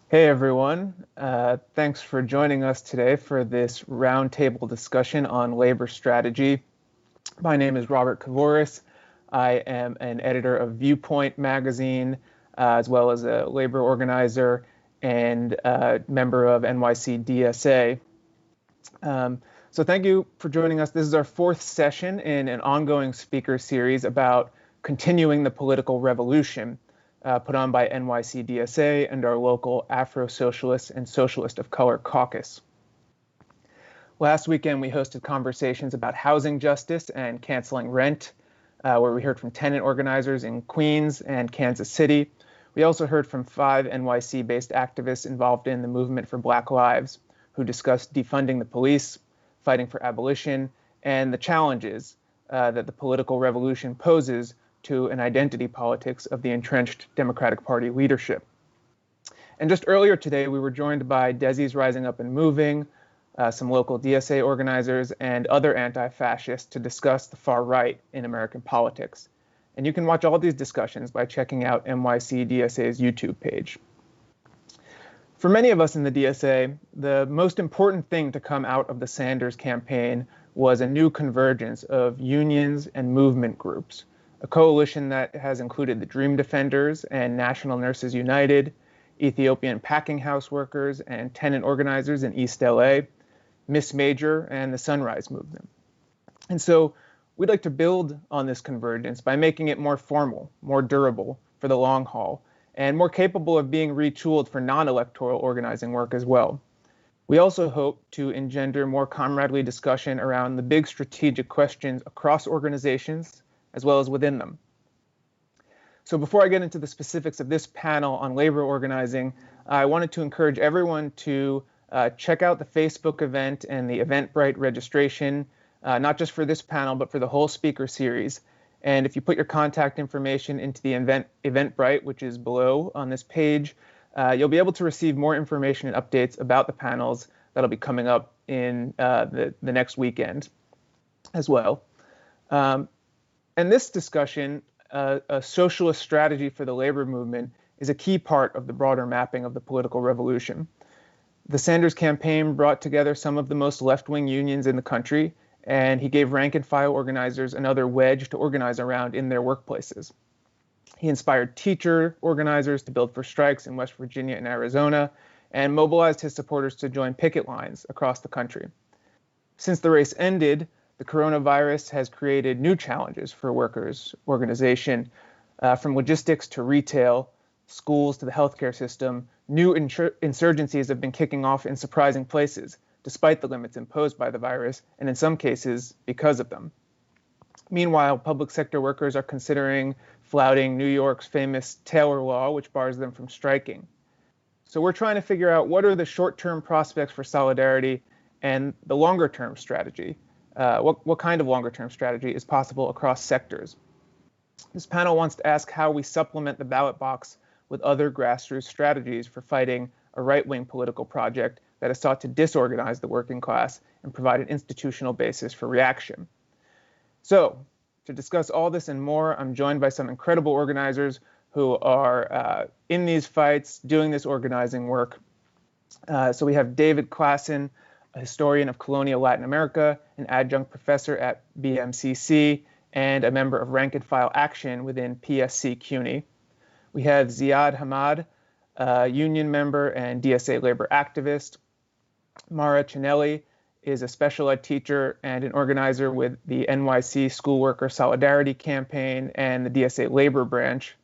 Hey everyone, thanks for joining us today for this roundtable discussion on labor strategy. My name is Robert Kavoris. I am an editor of Viewpoint magazine, as well as a labor organizer and member of NYC DSA. So thank you for joining us. This is our fourth session in an ongoing speaker series about continuing the political revolution put on by NYC DSA and our local Afro-Socialist and Socialist of Color caucus. Last weekend, we hosted conversations about housing justice and canceling rent, where we heard from tenant organizers in Queens and Kansas City. We also heard from 5 NYC-based activists involved in the movement for Black Lives, who discussed defunding the police, fighting for abolition, and the challenges that the political revolution poses to an identity politics of the entrenched Democratic Party leadership. And just earlier today, we were joined by Desi's Rising Up and Moving, some local DSA organizers, and other anti-fascists to discuss the far right in American politics. And you can watch all these discussions by checking out NYC DSA's YouTube page. For many of us in the DSA, the most important thing to come out of the Sanders campaign was a new convergence of unions and movement groups, a coalition that has included the Dream Defenders and National Nurses United, Ethiopian packinghouse workers and tenant organizers in East LA, Miss Major, and the Sunrise Movement. And so we'd like to build on this convergence by making it more formal, more durable for the long haul, and more capable of being retooled for non-electoral organizing work as well. We also hope to engender more comradely discussion around the big strategic questions across organizations, as well as within them. So before I get into the specifics of this panel on labor organizing, I wanted to encourage everyone to check out the Facebook event and the Eventbrite registration, not just for this panel, but for the whole speaker series. And if you put your contact information into the Eventbrite, which is below on this page, you'll be able to receive more information and updates about the panels that'll be coming up in the next weekend as well. And this discussion, a socialist strategy for the labor movement, is a key part of the broader mapping of the political revolution. The Sanders campaign brought together some of the most left-wing unions in the country, and he gave rank-and-file organizers another wedge to organize around in their workplaces. He inspired teacher organizers to build for strikes in West Virginia and Arizona, and mobilized his supporters to join picket lines across the country. Since the race ended, the coronavirus has created new challenges for workers' organization, from logistics to retail, schools to the healthcare system. New insurgencies have been kicking off in surprising places, despite the limits imposed by the virus, and in some cases, because of them. Meanwhile, public sector workers are considering flouting New York's famous Taylor Law, which bars them from striking. So we're trying to figure out what are the short-term prospects for solidarity and the longer-term strategy. What kind of longer-term strategy is possible across sectors? This panel wants to ask how we supplement the ballot box with other grassroots strategies for fighting a right-wing political project that has sought to disorganize the working class and provide an institutional basis for reaction. So, to discuss all this and more, I'm joined by some incredible organizers who are in these fights, doing this organizing work. So we have David Klassen, a historian of colonial Latin America, an adjunct professor at BMCC, and a member of Rank and File Action within PSC CUNY. We have Ziad Hamad, a union member and DSA labor activist. Mara Cinelli is a special ed teacher and an organizer with the NYC School Worker Solidarity Campaign and the DSA labor branch.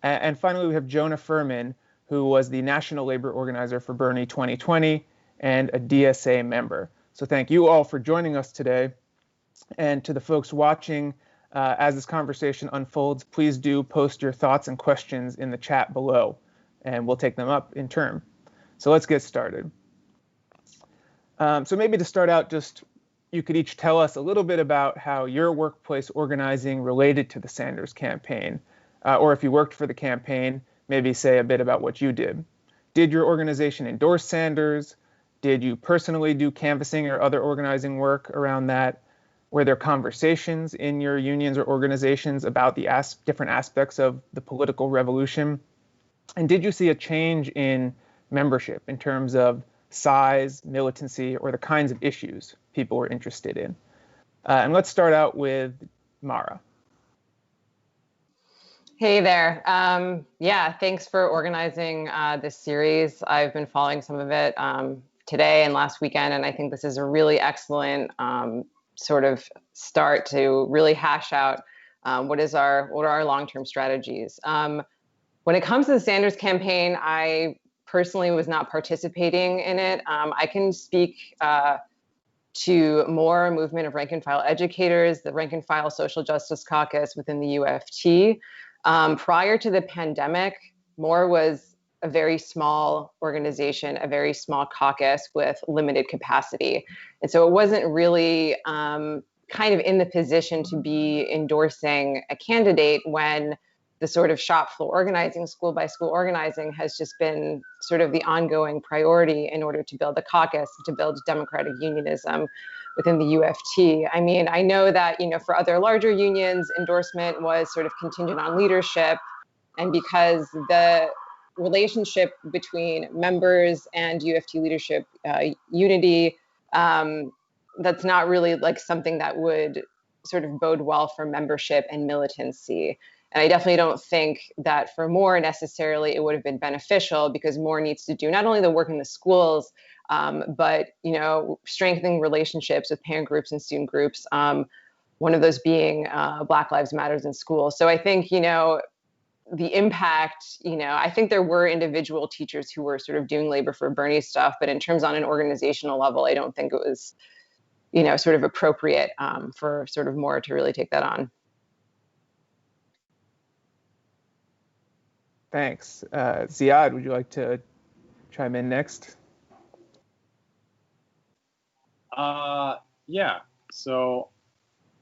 And finally, we have Jonah Furman, who was the national labor organizer for Bernie 2020 and a DSA member. So thank you all for joining us today. And to the folks watching, as this conversation unfolds, please do post your thoughts and questions in the chat below, and we'll take them up in turn. So let's get started. So maybe to start out, just you could each tell us a little bit about how your workplace organizing related to the Sanders campaign, or if you worked for the campaign, maybe say a bit about what you did. Did your organization endorse Sanders? Did you personally do canvassing or other organizing work around that? Were there conversations in your unions or organizations about the different aspects of the political revolution? And did you see a change in membership in terms of size, militancy, or the kinds of issues people were interested in. And let's start out with Mara. Hey there. Yeah, thanks for organizing this series. I've been following some of it today and last weekend, and I think this is a really excellent sort of start to really hash out what are our long-term strategies. When it comes to the Sanders campaign, I personally was not participating in it. I can speak to more movement of rank and file educators, the rank and file social justice caucus within the UFT. Prior to the pandemic, MORE was a very small organization, a very small caucus with limited capacity. And so it wasn't really kind of in the position to be endorsing a candidate when the sort of shop floor organizing, school by school organizing has just been sort of the ongoing priority in order to build the caucus, to build democratic unionism within the UFT. I mean, I know that, for other larger unions, endorsement was sort of contingent on leadership. And because the relationship between members and UFT leadership unity, that's not really like something that would sort of bode well for membership and militancy. And I definitely don't think that for MORE necessarily it would have been beneficial, because MORE needs to do not only the work in the schools, but strengthening relationships with parent groups and student groups. One of those being Black Lives Matters in schools. So I think the impact. I think there were individual teachers who were sort of doing labor for Bernie stuff, but in terms on an organizational level, I don't think it was sort of appropriate for sort of MORE to really take that on. Thanks. Ziad, would you like to chime in next? Yeah. So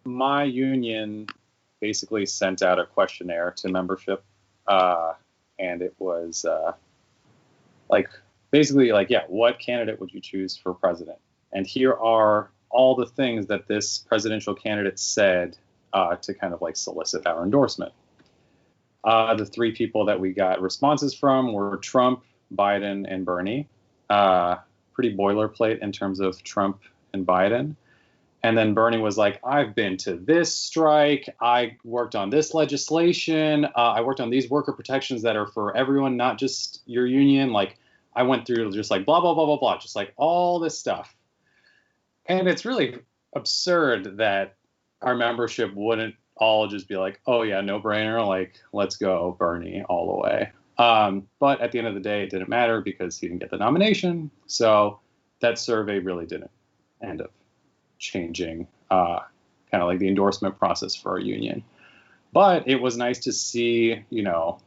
my union basically sent out a questionnaire to membership, and it was what candidate would you choose for president? And here are all the things that this presidential candidate said to kind of like solicit our endorsement. The three people that we got responses from were Trump, Biden, and Bernie. Pretty boilerplate in terms of Trump and Biden. And then Bernie was like, I've been to this strike. I worked on this legislation. I worked on these worker protections that are for everyone, not just your union. Like, I went through just like blah, blah, blah, blah, blah, just like all this stuff. And it's really absurd that our membership wouldn't all just be like, oh yeah, no brainer. Like, let's go Bernie all the way. But at the end of the day, it didn't matter because he didn't get the nomination. So that survey really didn't end up changing kind of like the endorsement process for our union. But it was nice to see,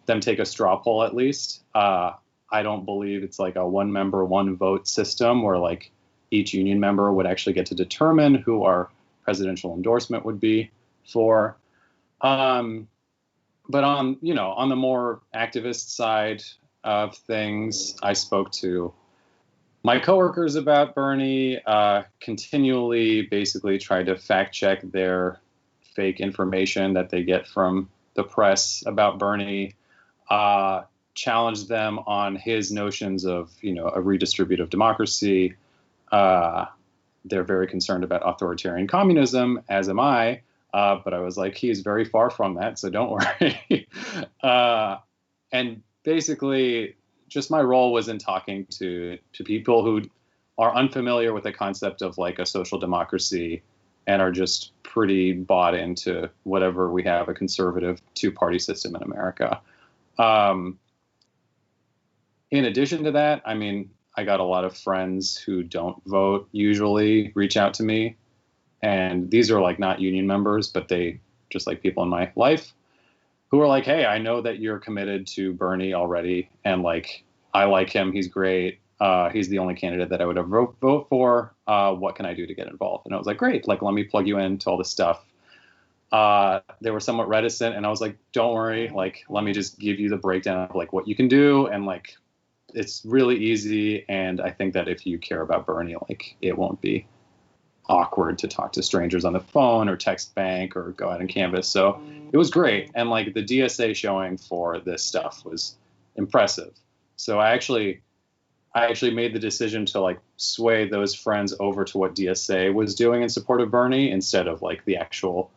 them take a straw poll at least. I don't believe it's like a one member, one vote system where like each union member would actually get to determine who our presidential endorsement would be for. But on the more activist side of things, I spoke to my coworkers about Bernie, continually basically tried to fact check their fake information that they get from the press about Bernie, challenged them on his notions of, a redistributive democracy. They're very concerned about authoritarian communism, as am I. But I was like, he's very far from that, so don't worry. And basically, just my role was in talking to people who are unfamiliar with the concept of like a social democracy and are just pretty bought into whatever we have, a conservative two-party system in America. In addition to that, I mean, I got a lot of friends who don't vote usually reach out to me. And these are like not union members, but they just like people in my life who are like, hey, I know that you're committed to Bernie already. And like, I like him. He's great. He's the only candidate that I would ever vote for. What can I do to get involved? And I was like, great. Like, let me plug you into all this stuff. They were somewhat reticent. And I was like, don't worry. Like, let me just give you the breakdown of like what you can do. And like, it's really easy. And I think that if you care about Bernie, like it won't be awkward to talk to strangers on the phone or text bank or go out and canvas. So it was great. And like the DSA showing for this stuff was impressive. So I actually I actually made the decision to like sway those friends over to what DSA was doing in support of Bernie instead of like the actual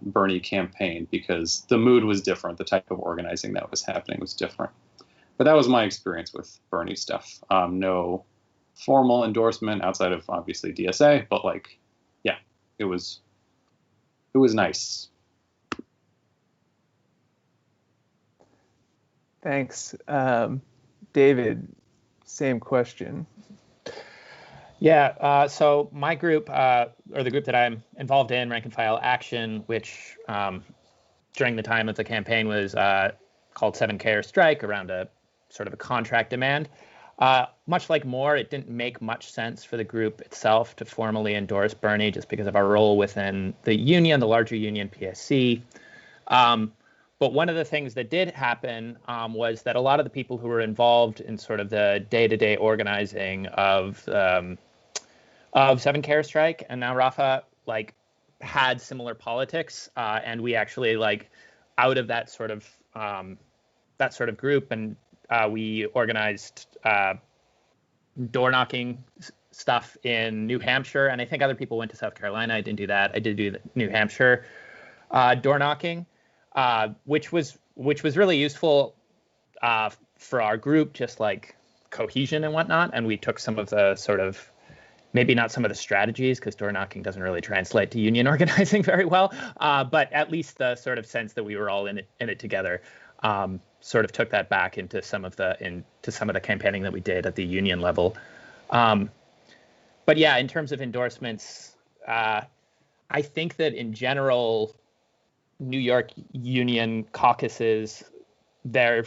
Bernie campaign, because the mood was different. The type of organizing that was happening was different. But that was my experience with Bernie stuff. No formal endorsement outside of obviously DSA, but like, yeah, it was nice. Thanks. David, same question. Yeah, so my group, or the group that I'm involved in, Rank and File Action, which during the time of the campaign was called 7K or Strike, around a sort of a contract demand. Much like Moore, it didn't make much sense for the group itself to formally endorse Bernie just because of our role within the union, the larger union PSC. But one of the things that did happen was that a lot of the people who were involved in sort of the day-to-day organizing of 7K or Strike and now Rafa, like, had similar politics, and we actually like out of that sort of group, and we organized door knocking stuff in New Hampshire, and I think other people went to South Carolina. I didn't do that. I did do the New Hampshire door knocking, which was really useful for our group, just like cohesion and whatnot. And we took some of the sort of, maybe not some of the strategies, because door knocking doesn't really translate to union organizing very well, but at least the sort of sense that we were all in it together. Sort of took that back into some of the campaigning that we did at the union level. But yeah, in terms of endorsements, I think that in general, New York union caucuses, they're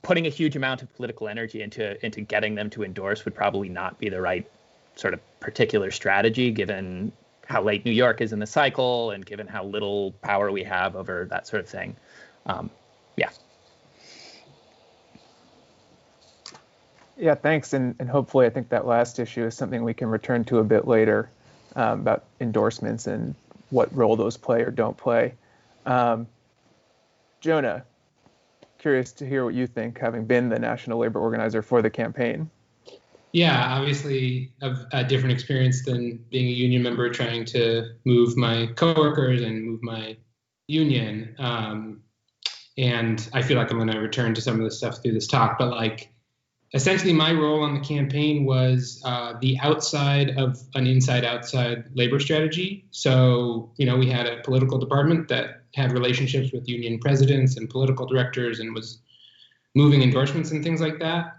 putting a huge amount of political energy into getting them to endorse would probably not be the right sort of particular strategy, given how late New York is in the cycle and given how little power we have over that sort of thing. Yeah. Yeah, thanks. And hopefully I think that last issue is something we can return to a bit later, about endorsements and what role those play or don't play. Jonah, curious to hear what you think, having been the national labor organizer for the campaign. Yeah, obviously a different experience than being a union member trying to move my coworkers and move my union. And I feel like I'm going to return to some of the stuff through this talk, but like essentially my role on the campaign was the outside of an inside-outside labor strategy. So, you know, we had a political department that had relationships with union presidents and political directors and was moving endorsements and things like that.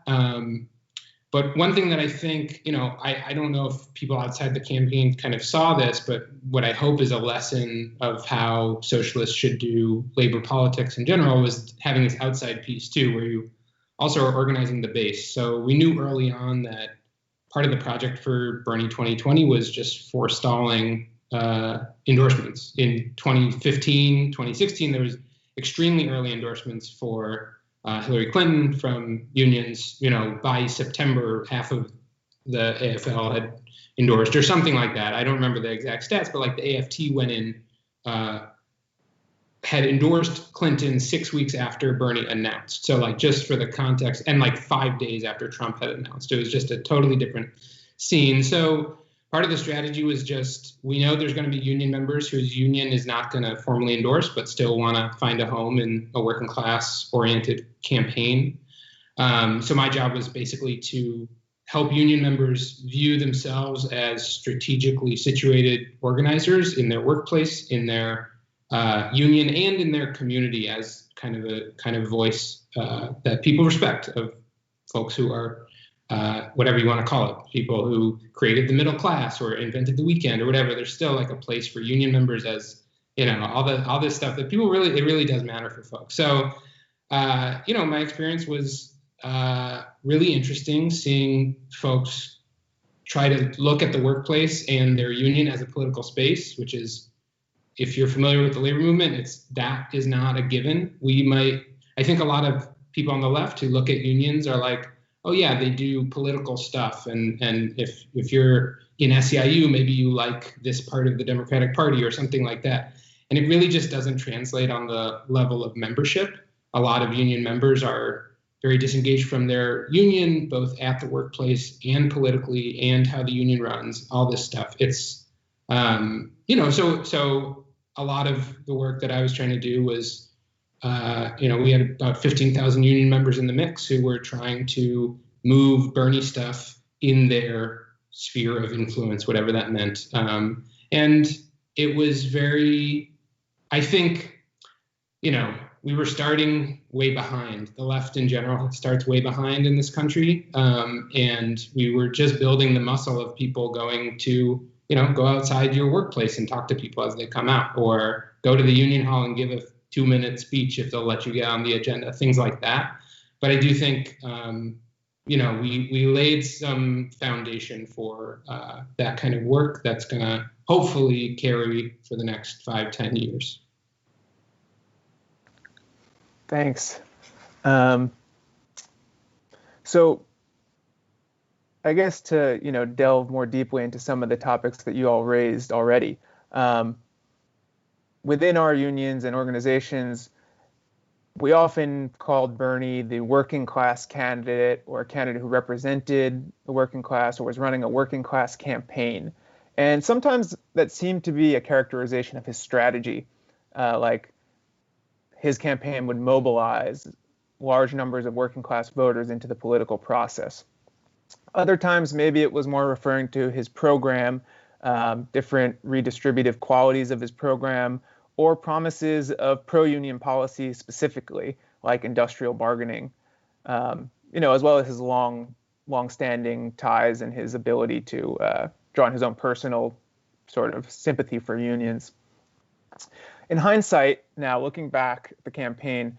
But one thing that I think, you know, I don't know if people outside the campaign kind of saw this, but what I hope is a lesson of how socialists should do labor politics in general was having this outside piece too, where you also are organizing the base. So we knew early on that part of the project for Bernie 2020 was just forestalling endorsements. In 2015, 2016, there was extremely early endorsements for Hillary Clinton from unions. You know, by September, half of the AFL had endorsed or something like that. I don't remember the exact stats, but like the AFT went in, had endorsed Clinton 6 weeks after Bernie announced. So like just for the context, and like 5 days after Trump had announced, it was just a totally different scene. So part of the strategy was just, we know there's going to be union members whose union is not going to formally endorse, but still want to find a home in a working class oriented campaign. So my job was basically to help union members view themselves as strategically situated organizers in their workplace, in their union, and in their community as kind of voice that people respect, of folks who are whatever you want to call it, people who created the middle class or invented the weekend or whatever. There's still like a place for union members, as you know, all this stuff that people really, it really does matter for folks. So you know, my experience was really interesting, seeing folks try to look at the workplace and their union as a political space, which is, if you're familiar with the labor movement, that is not a given. I think a lot of people on the left who look at unions are like, oh yeah, they do political stuff. And if you're in SEIU, maybe you like this part of the Democratic Party or something like that. And it really just doesn't translate on the level of membership. A lot of union members are very disengaged from their union, both at the workplace and politically, and how the union runs, all this stuff. It's, so a lot of the work that I was trying to do was, we had about 15,000 union members in the mix who were trying to move Bernie stuff in their sphere of influence, whatever that meant. And it was very, I think, we were starting way behind. The left in general starts way behind in this country. And we were just building the muscle of people going to, go outside your workplace and talk to people as they come out, or go to the union hall and give a 2-minute speech if they'll let you get on the agenda, things like that. But I do think, we laid some foundation for that kind of work that's going to hopefully carry for the next 5-10 years. Thanks. So I guess to, delve more deeply into some of the topics that you all raised already, within our unions and organizations, we often called Bernie the working class candidate, or a candidate who represented the working class or was running a working class campaign. And sometimes that seemed to be a characterization of his strategy, like his campaign would mobilize large numbers of working class voters into the political process. Other times, maybe it was more referring to his program, different redistributive qualities of his program, or promises of pro-union policy specifically, like industrial bargaining, as well as his long-standing ties and his ability to draw on his own personal sort of sympathy for unions. In hindsight, now looking back at the campaign,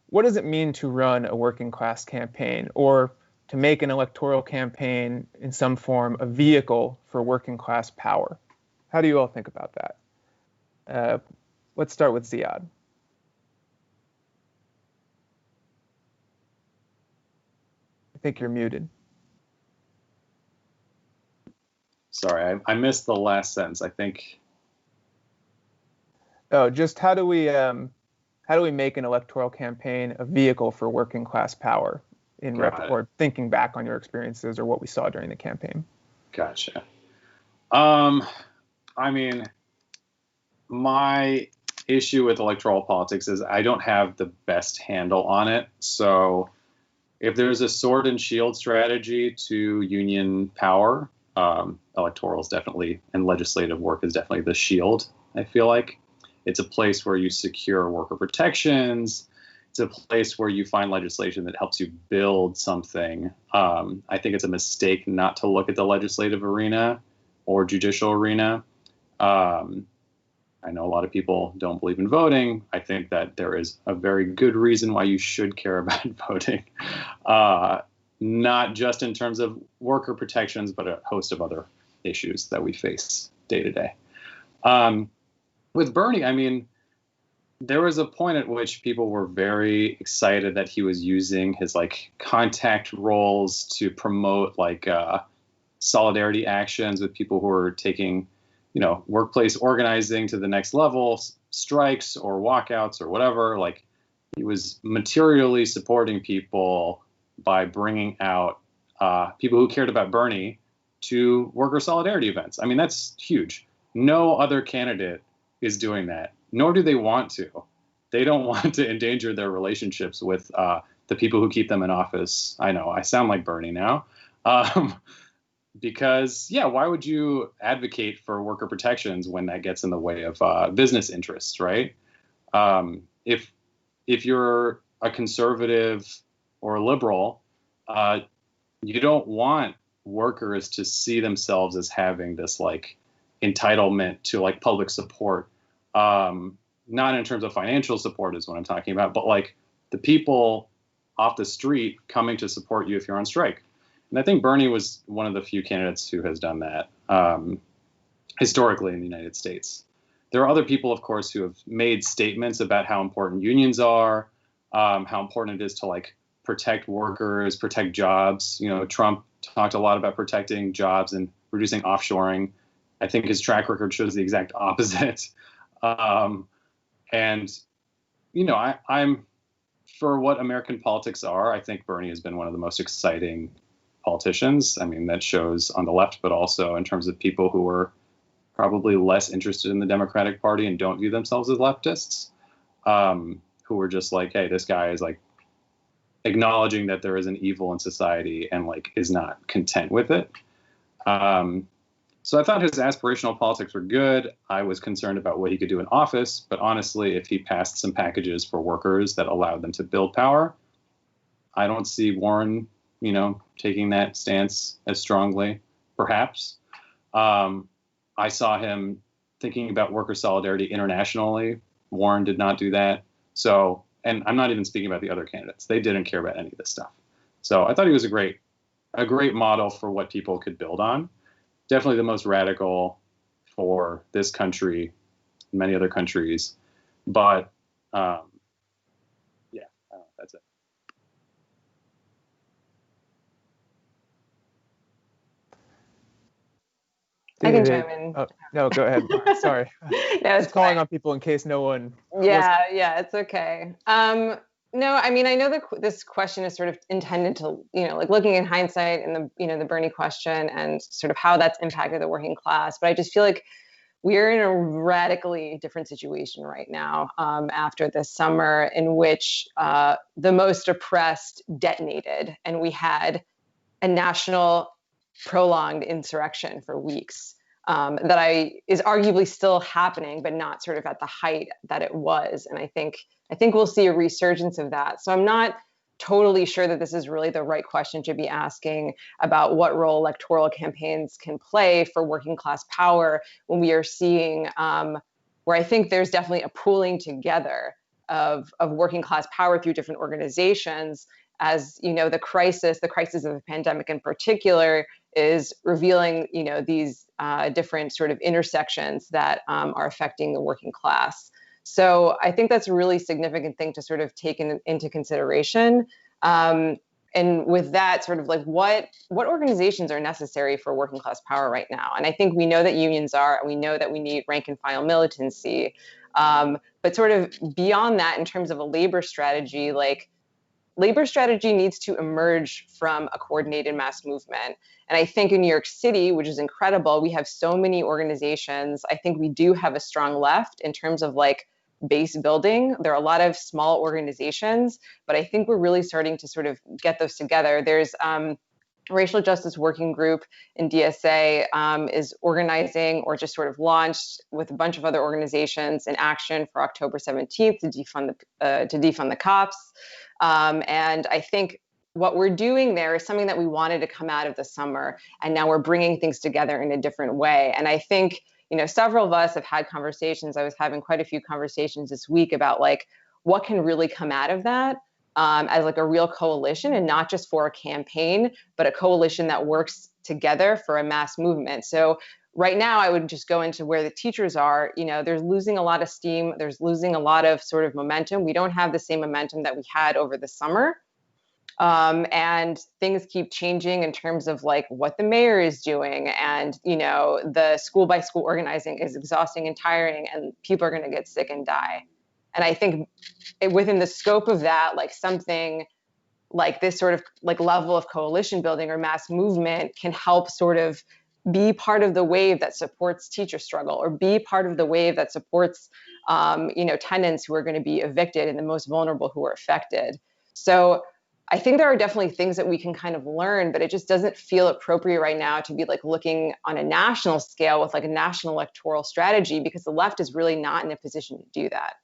what does it mean to run a working class campaign, or to make an electoral campaign in some form a vehicle for working class power? How do you all think about that? Let's start with Ziad. I think you're muted. Sorry, I missed the last sentence. I think. Oh, just how do we make an electoral campaign a vehicle for working class power or thinking back on your experiences or what we saw during the campaign? Gotcha. My issue with electoral politics is I don't have the best handle on it. So if there's a sword and shield strategy to union power, electoral is definitely, and legislative work is definitely the shield, I feel like. It's a place where you secure worker protections. It's a place where you find legislation that helps you build something. I think it's a mistake not to look at the legislative arena or judicial arena. I know a lot of people don't believe in voting. I think that there is a very good reason why you should care about voting, not just in terms of worker protections, but a host of other issues that we face day to day. With Bernie, there was a point at which people were very excited that he was using his contact roles to promote solidarity actions with people who are taking workplace organizing to the next level, strikes or walkouts or whatever. He was materially supporting people by bringing out people who cared about Bernie to worker solidarity events. That's huge. No other candidate is doing that, nor do they want to. They don't want to endanger their relationships with the people who keep them in office. I know, I sound like Bernie now. Because, why would you advocate for worker protections when that gets in the way of business interests, right? If you're a conservative or a liberal, you don't want workers to see themselves as having this entitlement to public support. Not in terms of financial support is what I'm talking about, but the people off the street coming to support you if you're on strike. And I think Bernie was one of the few candidates who has done that historically in the United States. There are other people, of course, who have made statements about how important unions are, how important it is to protect workers, protect jobs. Trump talked a lot about protecting jobs and reducing offshoring. I think his track record shows the exact opposite. I'm for what American politics are, I think Bernie has been one of the most exciting politicians. I mean, that shows on the left, but also in terms of people who are probably less interested in the Democratic Party and don't view themselves as leftists, who are just like, hey, this guy is like acknowledging that there is an evil in society and like is not content with it. So I thought his aspirational politics were good. I was concerned about what he could do in office, but honestly, if he passed some packages for workers that allowed them to build power, I don't see Warren, taking that stance as strongly, perhaps. I saw him thinking about worker solidarity internationally. Warren did not do that. So, and I'm not even speaking about the other candidates. They didn't care about any of this stuff. So I thought he was a great model for what people could build on. Definitely the most radical for this country and many other countries. But yeah, I don't know, that's it. I can chime in. Oh, no, go ahead. Sorry. No, it's calling fine. on people in case no one. Yeah, it's okay. No, I mean, I know that this question is sort of intended to, like looking in hindsight in the Bernie question and sort of how that's impacted the working class. But I just feel like we're in a radically different situation right now after this summer in which the most oppressed detonated and we had a national prolonged insurrection for weeks that is arguably still happening, but not sort of at the height that it was. And I think we'll see a resurgence of that. So I'm not totally sure that this is really the right question to be asking about what role electoral campaigns can play for working class power when we are seeing where I think there's definitely a pooling together of working class power through different organizations. As the crisis of the pandemic in particular is revealing, these different sort of intersections that are affecting the working class. So I think that's a really significant thing to sort of take into consideration. And with that, sort of like what organizations are necessary for working class power right now? And I think we know that unions are, and we know that we need rank and file militancy. But sort of beyond that, in terms of a labor strategy, labor strategy needs to emerge from a coordinated mass movement. And I think in New York City, which is incredible, we have so many organizations. I think we do have a strong left in terms of base building. There are a lot of small organizations, but I think we're really starting to sort of get those together. There's Racial Justice Working Group in DSA is organizing or just sort of launched with a bunch of other organizations an action for October 17th to defund the cops. And I think what we're doing there is something that we wanted to come out of the summer, and now we're bringing things together in a different way. And I think, several of us have had conversations. I was having quite a few conversations this week about what can really come out of that as a real coalition, and not just for a campaign, but a coalition that works together for a mass movement. So right now, I would just go into where the teachers are. They're losing a lot of steam. There's losing a lot of sort of momentum. We don't have the same momentum that we had over the summer. And things keep changing in terms of what the mayor is doing. And, the school by school organizing is exhausting and tiring, and people are going to get sick and die. And I think within the scope of that, something like this sort of level of coalition building or mass movement can help sort of be part of the wave that supports teacher struggle, or be part of the wave that supports, tenants who are going to be evicted and the most vulnerable who are affected. So I think there are definitely things that we can kind of learn, but it just doesn't feel appropriate right now to be looking on a national scale with a national electoral strategy, because the left is really not in a position to do that.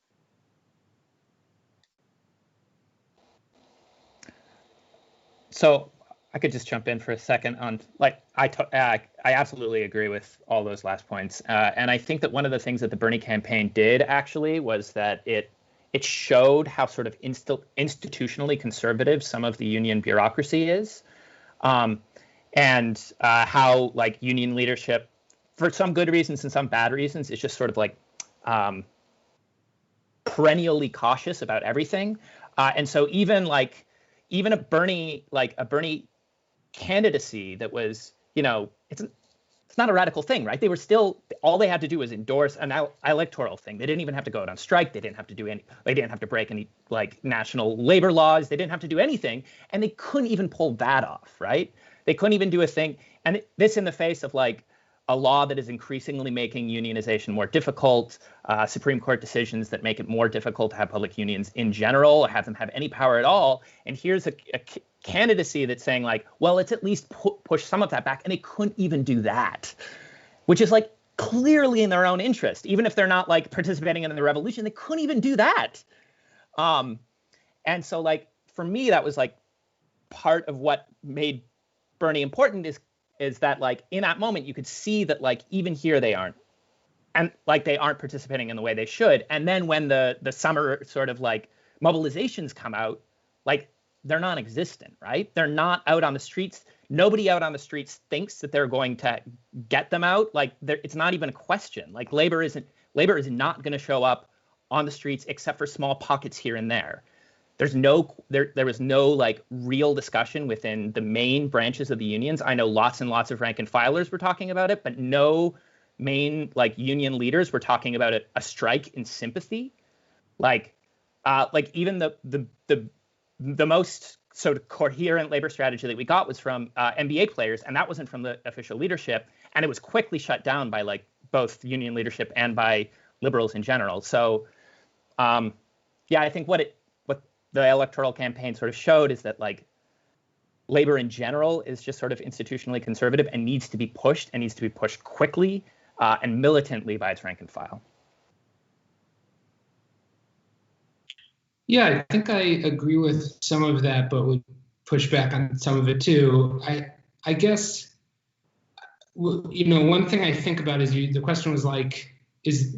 So I could just jump in for a second on I absolutely agree with all those last points. And I think that one of the things that the Bernie campaign did actually was that it showed how sort of institutionally conservative some of the union bureaucracy is, and how union leadership, for some good reasons and some bad reasons, is just sort of perennially cautious about everything. And so even a Bernie candidacy that was, it's it's not a radical thing, right? They were still, all they had to do was endorse an electoral thing. They didn't even have to go out on strike. They didn't have to do any, they didn't have to break any like national labor laws. They didn't have to do anything. And they couldn't even pull that off, right? They couldn't even do a thing. And this in the face of like a law that is increasingly making unionization more difficult, Supreme Court decisions that make it more difficult to have public unions in general, or have them have any power at all. And here's a candidacy that's saying like, well, let's at least push some of that back. And they couldn't even do that, which is like clearly in their own interest. Even if they're not like participating in the revolution, they couldn't even do that. And so like, for me, that was like part of what made Bernie important is that like in that moment, you could see that like even here they aren't, and like they aren't participating in the way they should. And then when the summer sort of like mobilizations come out, like they're non-existent, right? They're not out on the streets. Nobody out on the streets thinks that they're going to get them out. Like it's not even a question. Like labor is not going to show up on the streets except for small pockets here and there. There was no like real discussion within the main branches of the unions. I know lots and lots of rank and filers were talking about it, but no main like union leaders were talking about a strike in sympathy. Like even the most sort of coherent labor strategy that we got was from NBA players, and that wasn't from the official leadership. And it was quickly shut down by like both union leadership and by liberals in general. So yeah, I think what the electoral campaign sort of showed is that like labor in general is just sort of institutionally conservative and needs to be pushed quickly and militantly by its rank and file. Yeah, I think I agree with some of that, but would push back on some of it too. I guess, one thing I think about is the question was like,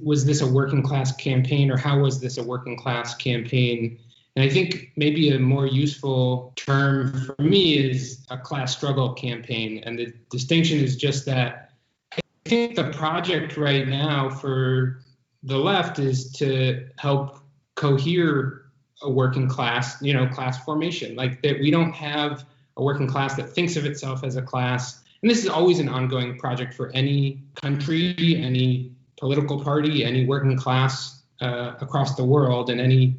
was this a working class campaign, or how was this a working class campaign? And I think maybe a more useful term for me is a class struggle campaign. And the distinction is just that I think the project right now for the left is to help cohere a working class, class formation. Like that we don't have a working class that thinks of itself as a class. And this is always an ongoing project for any country, any political party, any working class across the world, and any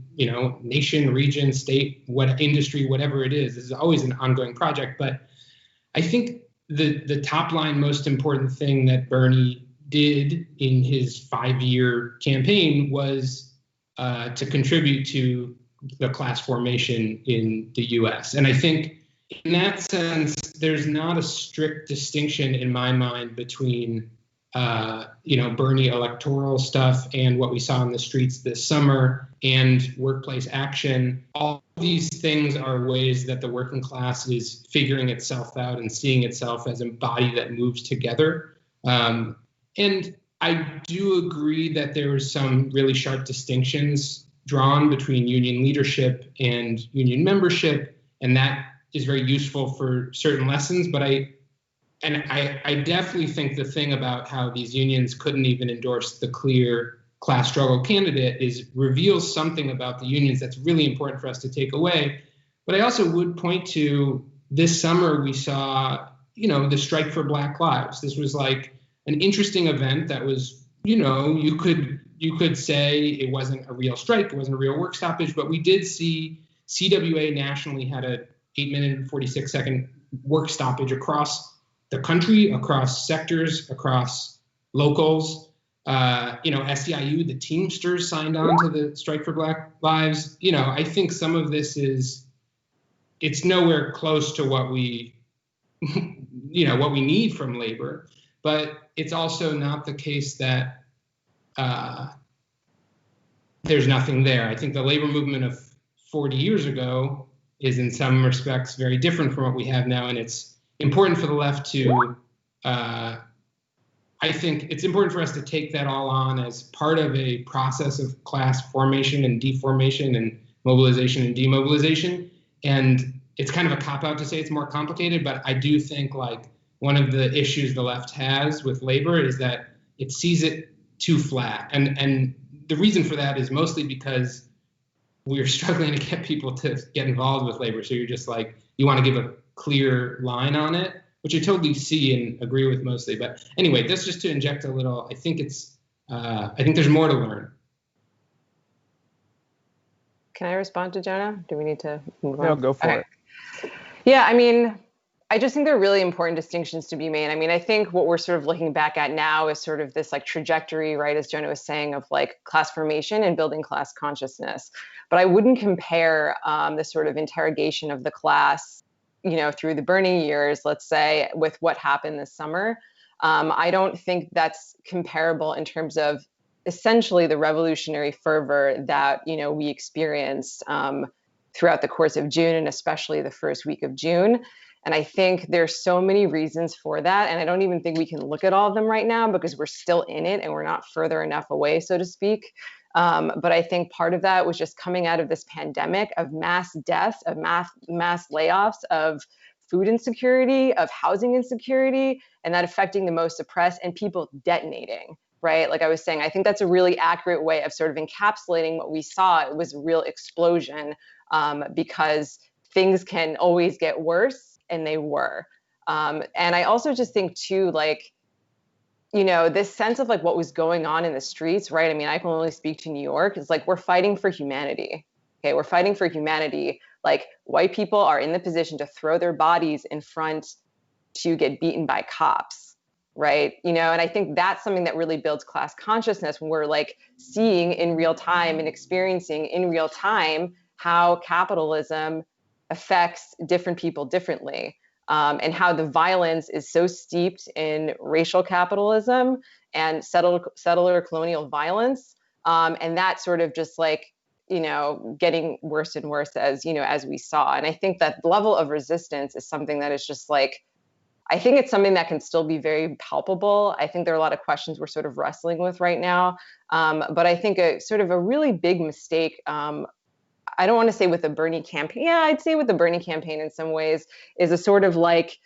nation, region, state, what industry, whatever it is. This is always an ongoing project. But I think the top line most important thing that Bernie did in his 5-year campaign was to contribute to the class formation in the US. And I think in that sense, there's not a strict distinction in my mind between Bernie electoral stuff and what we saw in the streets this summer and workplace action. All these things are ways that the working class is figuring itself out and seeing itself as a body that moves together. And I do agree that there was some really sharp distinctions drawn between union leadership and union membership, and that is very useful for certain lessons. But I definitely think the thing about how these unions couldn't even endorse the clear class struggle candidate reveals something about the unions that's really important for us to take away. But I also would point to this summer we saw, the strike for Black Lives. This was like an interesting event that was, you could say it wasn't a real strike, it wasn't a real work stoppage, but we did see CWA nationally had a 8-minute and 46-second work stoppage across the country, across sectors, across locals. SEIU, the Teamsters signed on to the strike for Black Lives. I think some of this it's nowhere close to what we, what we need from labor, but it's also not the case that there's nothing there. I think the labor movement of 40 years ago is in some respects very different from what we have now, and it's important for the left to, I think it's important for us to take that all on as part of a process of class formation and deformation and mobilization and demobilization. And it's kind of a cop-out to say it's more complicated, but I do think like one of the issues the left has with labor is that it sees it too flat. And the reason for that is mostly because we're struggling to get people to get involved with labor. So you're just like, you want to give a clear line on it. which I totally see and agree with mostly. But anyway, that's just to inject a little. I think there's more to learn. Can I respond to Jonah? Do we need to move on? No, go for it. Yeah, I mean, I just think there are really important distinctions to be made. I mean, I think what we're sort of looking back at now is sort of this like trajectory, right, as Jonah was saying, of like class formation and building class consciousness. But I wouldn't compare the sort of interrogation of the class, through the Bernie years, let's say, with what happened this summer. I don't think that's comparable in terms of essentially the revolutionary fervor that, we experienced throughout the course of June, and especially the first week of June. And I think there's so many reasons for that. And I don't even think we can look at all of them right now because we're still in it and we're not further enough away, so to speak. But I think part of that was just coming out of this pandemic of mass deaths, of mass layoffs, of food insecurity, of housing insecurity, and that affecting the most oppressed and people detonating, right? Like I was saying, I think that's a really accurate way of sort of encapsulating what we saw. It was a real explosion because things can always get worse, and they were. And I also just think too, like, this sense of like what was going on in the streets, right? I mean, I can only speak to New York. It's like, we're fighting for humanity. Okay, we're fighting for humanity. Like, white people are in the position to throw their bodies in front to get beaten by cops, right? And I think that's something that really builds class consciousness when we're like seeing in real time and experiencing in real time how capitalism affects different people differently. And how the violence is so steeped in racial capitalism and settler colonial violence. And that sort of just like, getting worse and worse as we saw. And I think that level of resistance is something that is just like, I think it's something that can still be very palpable. I think there are a lot of questions we're sort of wrestling with right now. But I think a sort of a really big mistake, I don't want to say with the Bernie campaign. Yeah, I'd say with the Bernie campaign in some ways is a sort of like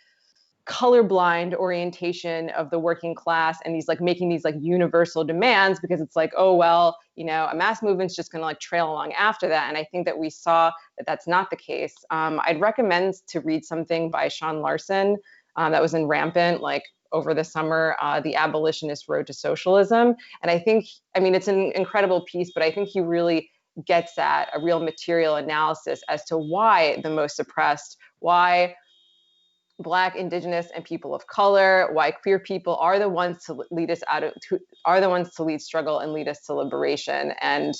colorblind orientation of the working class and these like making these like universal demands because it's like, oh, well, a mass movement's just going to like trail along after that. And I think that we saw that that's not the case. I'd recommend to read something by Sean Larson that was in Rampant, like over the summer, The Abolitionist Road to Socialism. And I think, it's an incredible piece, but I think he really gets at a real material analysis as to why the most oppressed, why Black, Indigenous, and people of color, why queer people are the ones to lead us are the ones to lead struggle and lead us to liberation. And,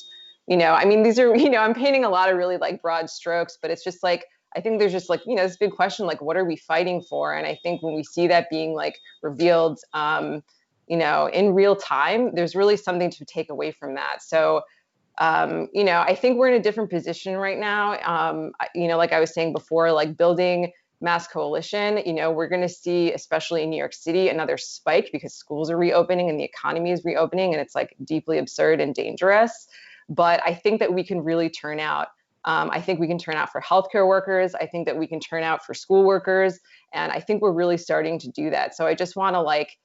these are, I'm painting a lot of really like broad strokes, but it's just like, I think there's just like, this big question, like, what are we fighting for? And I think when we see that being like revealed, in real time, there's really something to take away from that. So, I think we're in a different position right now. Like I was saying before, like building mass coalition, we're going to see, especially in New York City, another spike because schools are reopening and the economy is reopening, and it's like deeply absurd and dangerous. But I think that we can really turn out. I think we can turn out for healthcare workers. I think that we can turn out for school workers. And I think we're really starting to do that. So I just want to like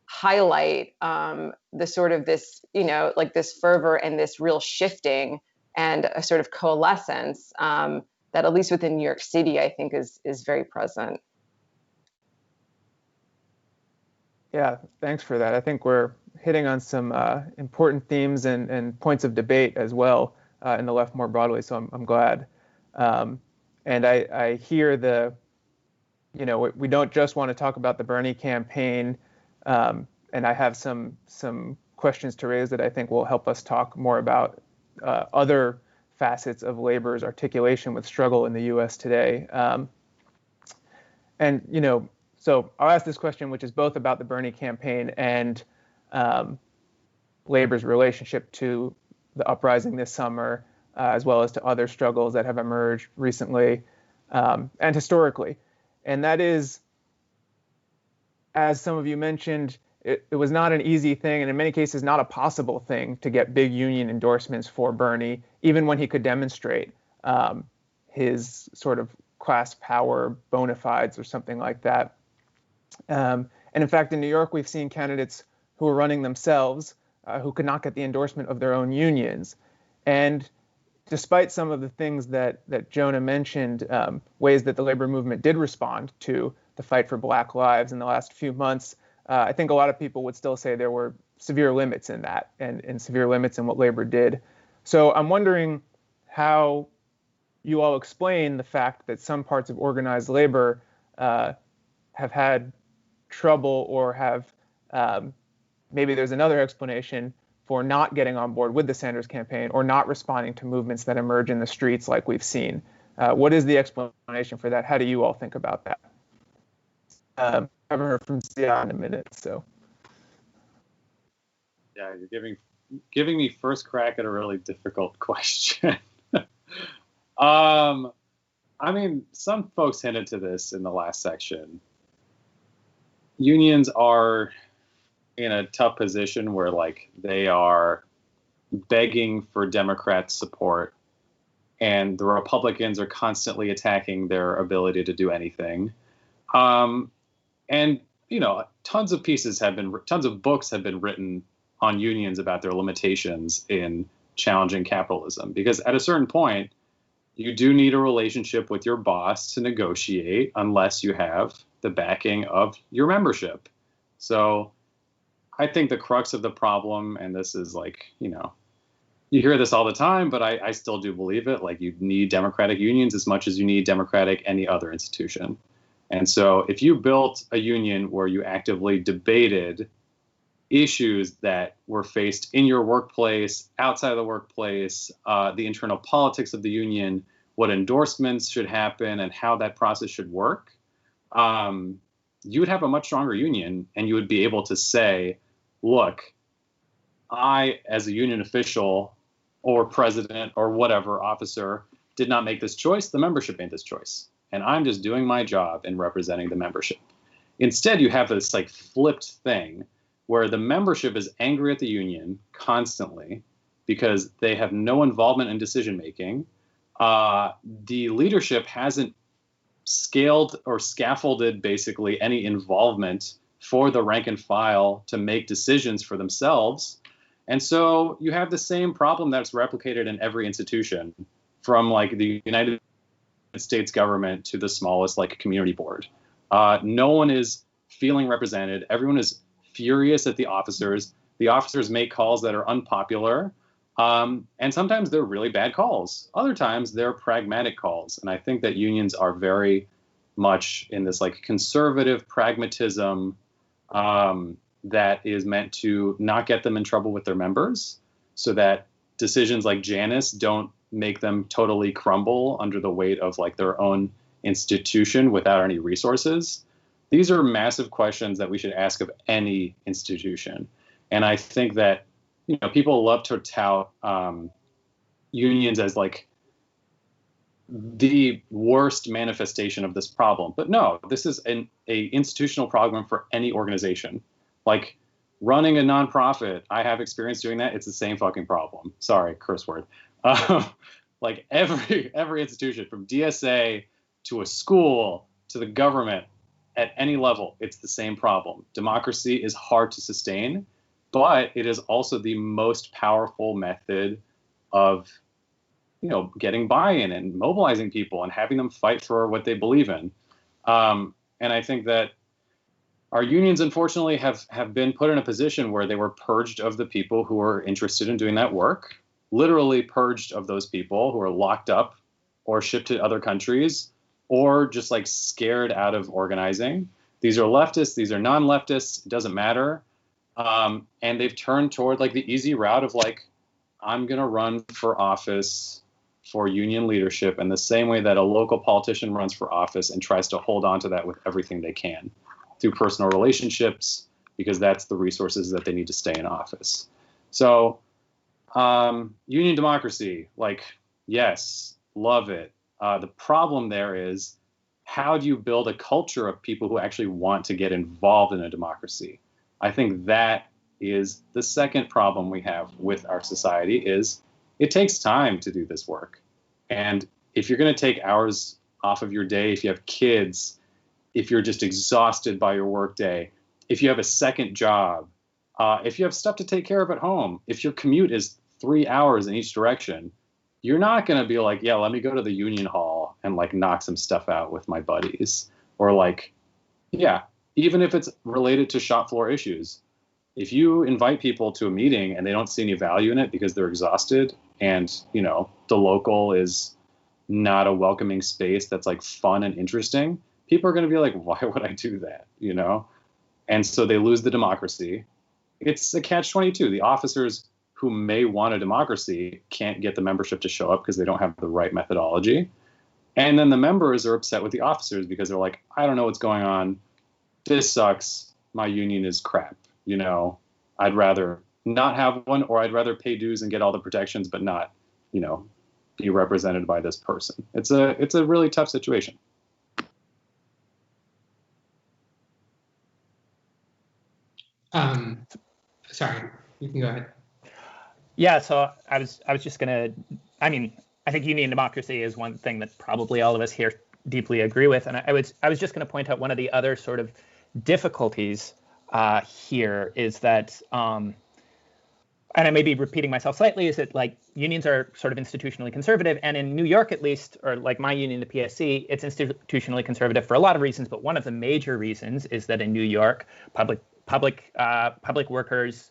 highlight the sort of this, like this fervor and this real shifting and a sort of coalescence that at least within New York City, I think is very present. Yeah, thanks for that. I think we're hitting on some important themes and points of debate as well in the left more broadly. So I'm glad. And I hear we don't just want to talk about the Bernie campaign. And I have some questions to raise that I think will help us talk more about other facets of labor's articulation with struggle in the U.S. today. So I'll ask this question, which is both about the Bernie campaign and labor's relationship to the uprising this summer, as well as to other struggles that have emerged recently and historically. And that is, as some of you mentioned, it was not an easy thing, and in many cases not a possible thing, to get big union endorsements for Bernie, even when he could demonstrate his sort of class power bona fides or something like that. And in fact, in New York, we've seen candidates who are running themselves who could not get the endorsement of their own unions. And despite some of the things that Jonah mentioned, ways that the labor movement did respond to the fight for Black lives in the last few months, I think a lot of people would still say there were severe limits in that and severe limits in what labor did. So I'm wondering how you all explain the fact that some parts of organized labor have had trouble or have maybe there's another explanation for not getting on board with the Sanders campaign or not responding to movements that emerge in the streets like we've seen. What is the explanation for that? How do you all think about that? I haven't heard from Sia in a minute, so. Yeah, you're giving me first crack at a really difficult question. I mean, some folks hinted to this in the last section. Unions are in a tough position where, like, they are begging for Democrat support, and the Republicans are constantly attacking their ability to do anything. And, you know, tons of books have been written on unions about their limitations in challenging capitalism, because at a certain point, you do need a relationship with your boss to negotiate unless you have the backing of your membership. So I think the crux of the problem, and this is like, you know, you hear this all the time, but I still do believe it. Like, you need democratic unions as much as you need democratic any other institution. And so if you built a union where you actively debated issues that were faced in your workplace, outside of the workplace, the internal politics of the union, what endorsements should happen, and how that process should work, you would have a much stronger union, and you would be able to say, look, I, as a union official or president or whatever officer, did not make this choice. The membership made this choice, and I'm just doing my job in representing the membership. Instead, you have this like flipped thing where the membership is angry at the union constantly because they have no involvement in decision making. The leadership hasn't scaled or scaffolded basically any involvement for the rank and file to make decisions for themselves. And so you have the same problem that's replicated in every institution, from like the United States government to the smallest like community board. No one is feeling represented. Everyone is furious at the officers. The officers make calls that are unpopular. And sometimes they're really bad calls. Other times they're pragmatic calls. And I think that unions are very much in this like conservative pragmatism that is meant to not get them in trouble with their members, so that decisions like Janus don't make them totally crumble under the weight of like their own institution without any resources. These are massive questions that we should ask of any institution. And I think that, you know, people love to tout unions as like the worst manifestation of this problem. But no, this is a institutional problem for any organization. Like running a nonprofit, I have experience doing that. It's the same fucking problem. Sorry, curse word. Like every institution, from DSA to a school to the government, at any level, it's the same problem. Democracy is hard to sustain, but it is also the most powerful method of, you know, getting buy-in and mobilizing people and having them fight for what they believe in. And I think that our unions, unfortunately, have been put in a position where they were purged of the people who are interested in doing that work, literally purged of those people who are locked up or shipped to other countries, or just like scared out of organizing. These are leftists, these are non-leftists, it doesn't matter. And they've turned toward like the easy route of like, I'm going to run for office for union leadership in the same way that a local politician runs for office and tries to hold on to that with everything they can through personal relationships, because that's the resources that they need to stay in office. So union democracy, like, yes, love it. The problem there is, how do you build a culture of people who actually want to get involved in a democracy? I think that is the second problem we have with our society, is it takes time to do this work. And if you're going to take hours off of your day, if you have kids, if you're just exhausted by your work day, if you have a second job, if you have stuff to take care of at home, if your commute is 3 hours in each direction, you're not going to be like, yeah, let me go to the union hall and like knock some stuff out with my buddies, or like Yeah, even if it's related to shop floor issues. If you invite people to a meeting and they don't see any value in it because they're exhausted, and the local is not a welcoming space that's like fun and interesting, people are going to be like, why would I do that? And so they lose the democracy. It's a catch-22. The officers who may want a democracy can't get the membership to show up because they don't have the right methodology. And then the members are upset with the officers because they're like, I don't know what's going on. This sucks. My union is crap. I'd rather not have one, or I'd rather pay dues and get all the protections, but not, be represented by this person. It's a really tough situation. Sorry, you can go ahead. Yeah, so I was just gonna. I think union democracy is one thing that probably all of us here deeply agree with, and I was just going to point out one of the other sort of difficulties here is that, and I may be repeating myself slightly, is that like unions are sort of institutionally conservative, and in New York at least, or like my union, the PSC, it's institutionally conservative for a lot of reasons, but one of the major reasons is that in New York, public workers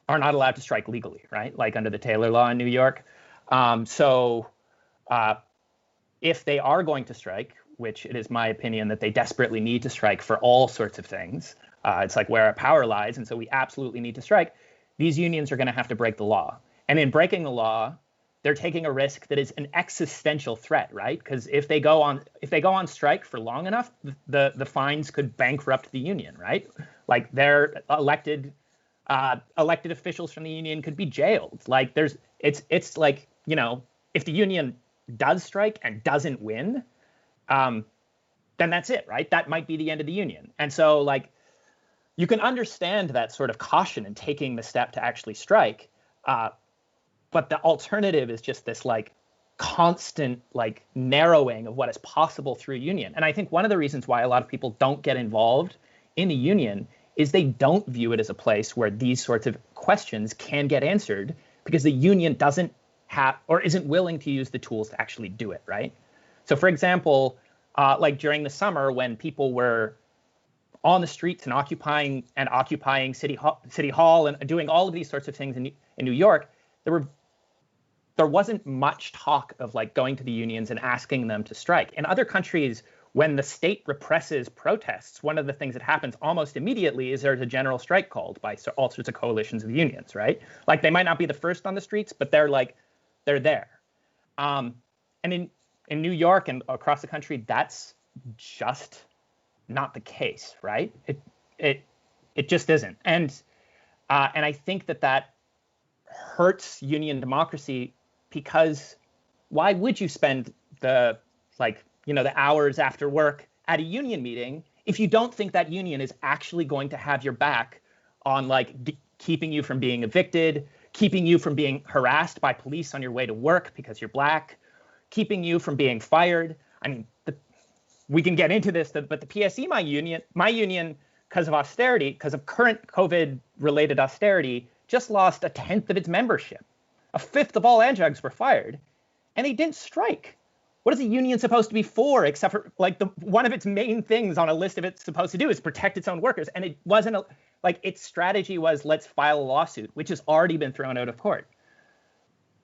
are not allowed to strike legally, right? Like under the Taylor law in New York. So if they are going to strike, which it is my opinion that they desperately need to strike for all sorts of things, it's like where our power lies, and so we absolutely need to strike, these unions are going to have to break the law. And in breaking the law, they're taking a risk that is an existential threat, right? Because if they go on strike for long enough, the fines could bankrupt the union, right? Like their elected officials from the union could be jailed. Like it's like, if the union does strike and doesn't win, then that's it, right? That might be the end of the union. And so like, you can understand that sort of caution in taking the step to actually strike. But the alternative is just this like constant like narrowing of what is possible through union. And I think one of the reasons why a lot of people don't get involved in the union is they don't view it as a place where these sorts of questions can get answered because the union doesn't have or isn't willing to use the tools to actually do it, right? So for example, like during the summer when people were on the streets and occupying City Hall and doing all of these sorts of things in New York, there wasn't much talk of like going to the unions and asking them to strike. In other countries, when the state represses protests, one of the things that happens almost immediately is there's a general strike called by all sorts of coalitions of unions, right? Like they might not be the first on the streets, but they're there. And in New York and across the country, that's just not the case, right? It just isn't. And I think that hurts union democracy because why would you spend the hours after work at a union meeting if you don't think that union is actually going to have your back on like keeping you from being evicted, keeping you from being harassed by police on your way to work because you're black, keeping you from being fired? I mean, we can get into this, but the PSE, my union, because of austerity, because of current COVID-related austerity, just lost a tenth of its membership. A fifth of all adjuncts were fired, and they didn't strike. What is a union supposed to be for, except for like one of its main things on a list of it's supposed to do is protect its own workers? And it wasn't its strategy was let's file a lawsuit, which has already been thrown out of court.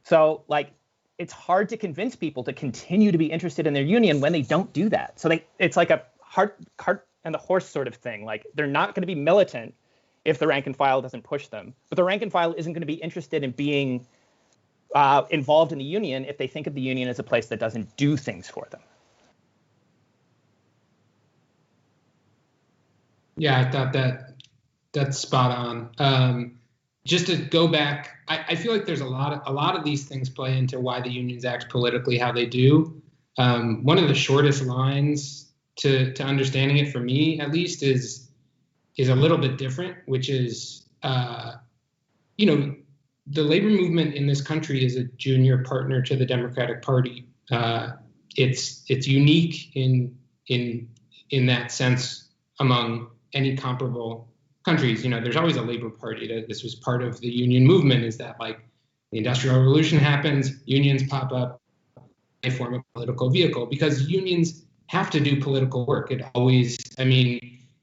So like it's hard to convince people to continue to be interested in their union when they don't do that. So it's like a cart and the horse sort of thing. Like they're not going to be militant if the rank and file doesn't push them, but the rank and file isn't going to be interested in being involved in the union if they think of the union as a place that doesn't do things for them. Yeah, I thought that's spot on. Just to go back, I feel like there's a lot of these things play into why the unions act politically how they do. One of the shortest lines to understanding it for me, at least, is a little bit different, which is, the labor movement in this country is a junior partner to the Democratic Party. It's unique in that sense among any comparable countries. There's always a labor party. This was part of the union movement, is that like the Industrial Revolution happens, unions pop up, they form a political vehicle because unions have to do political work. It always,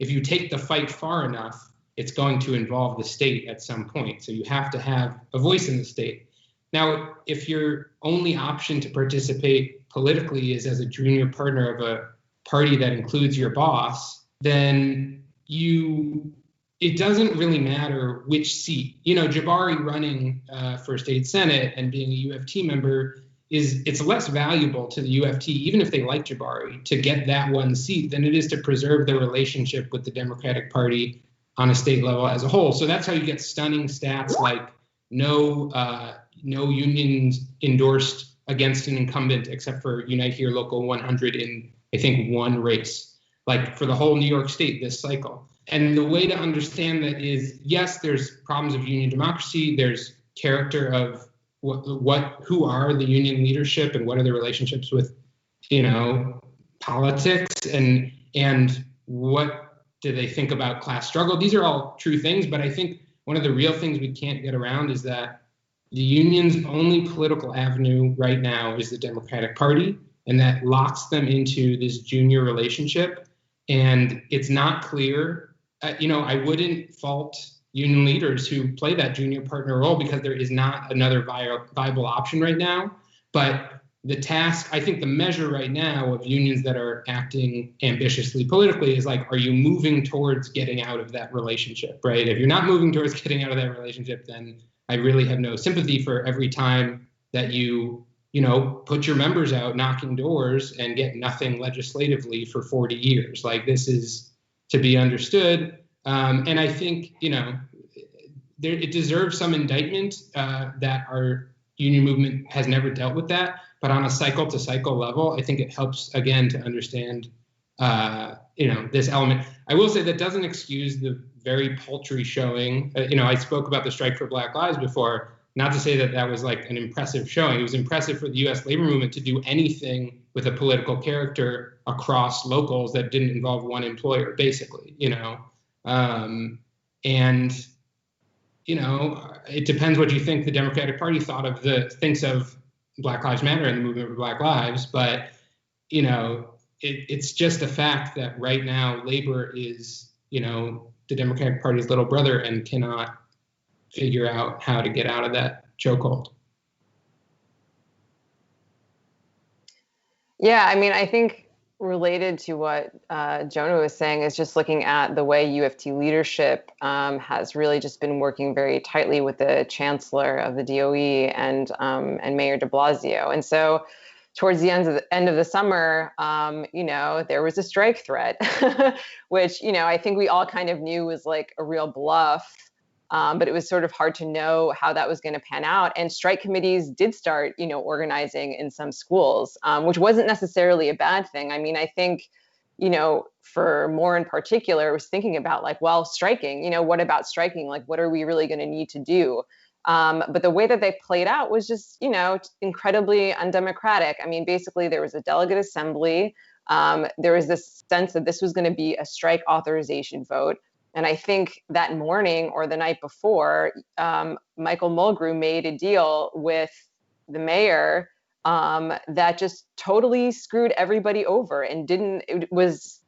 if you take the fight far enough, it's going to involve the state at some point. So you have to have a voice in the state. Now, if your only option to participate politically is as a junior partner of a party that includes your boss, then it doesn't really matter which seat. Jabari running for state senate and being a U of T member it's less valuable to the U of T, even if they like Jabari, to get that one seat than it is to preserve their relationship with the Democratic Party on a state level as a whole. So that's how you get stunning stats like no unions endorsed against an incumbent except for Unite Here Local 100 in, I think, one race, like for the whole New York state this cycle. And the way to understand that is, yes, there's problems of union democracy. There's character of who are the union leadership and what are the relationships with, politics and what do they think about class struggle? These are all true things, but I think one of the real things we can't get around is that the union's only political avenue right now is the Democratic Party, and that locks them into this junior relationship. And it's not clear, I wouldn't fault union leaders who play that junior partner role because there is not another viable option right now. But the task, I think the measure right now of unions that are acting ambitiously politically is like, are you moving towards getting out of that relationship, right? If you're not moving towards getting out of that relationship, then I really have no sympathy for every time that you put your members out knocking doors and get nothing legislatively for 40 years. Like, this is to be understood. And I think, it deserves some indictment that our union movement has never dealt with that. But on a cycle to cycle level, I think it helps, again, to understand, this element. I will say that doesn't excuse the very paltry showing. I spoke about the strike for Black Lives before, not to say that that was like an impressive showing. It was impressive for the U.S. labor movement to do anything with a political character across locals that didn't involve one employer, basically, it depends what you think the Democratic Party thinks of Black Lives Matter and the movement for Black Lives. But, it's just a fact that right now labor is, the Democratic Party's little brother and cannot figure out how to get out of that chokehold. Yeah, I think related to what Jonah was saying is just looking at the way U of T leadership has really just been working very tightly with the chancellor of the DOE and Mayor de Blasio. And so towards the end of the summer, there was a strike threat, which, I think we all kind of knew was like a real bluff. But it was sort of hard to know how that was going to pan out. And strike committees did start, organizing in some schools, which wasn't necessarily a bad thing. I think, for more in particular, was thinking about like, well, striking, what about striking? Like, what are we really going to need to do? But the way that they played out was just, incredibly undemocratic. Basically, there was a delegate assembly. There was this sense that this was going to be a strike authorization vote. And I think that morning or the night before, Michael Mulgrew made a deal with the mayor that just totally screwed everybody over and did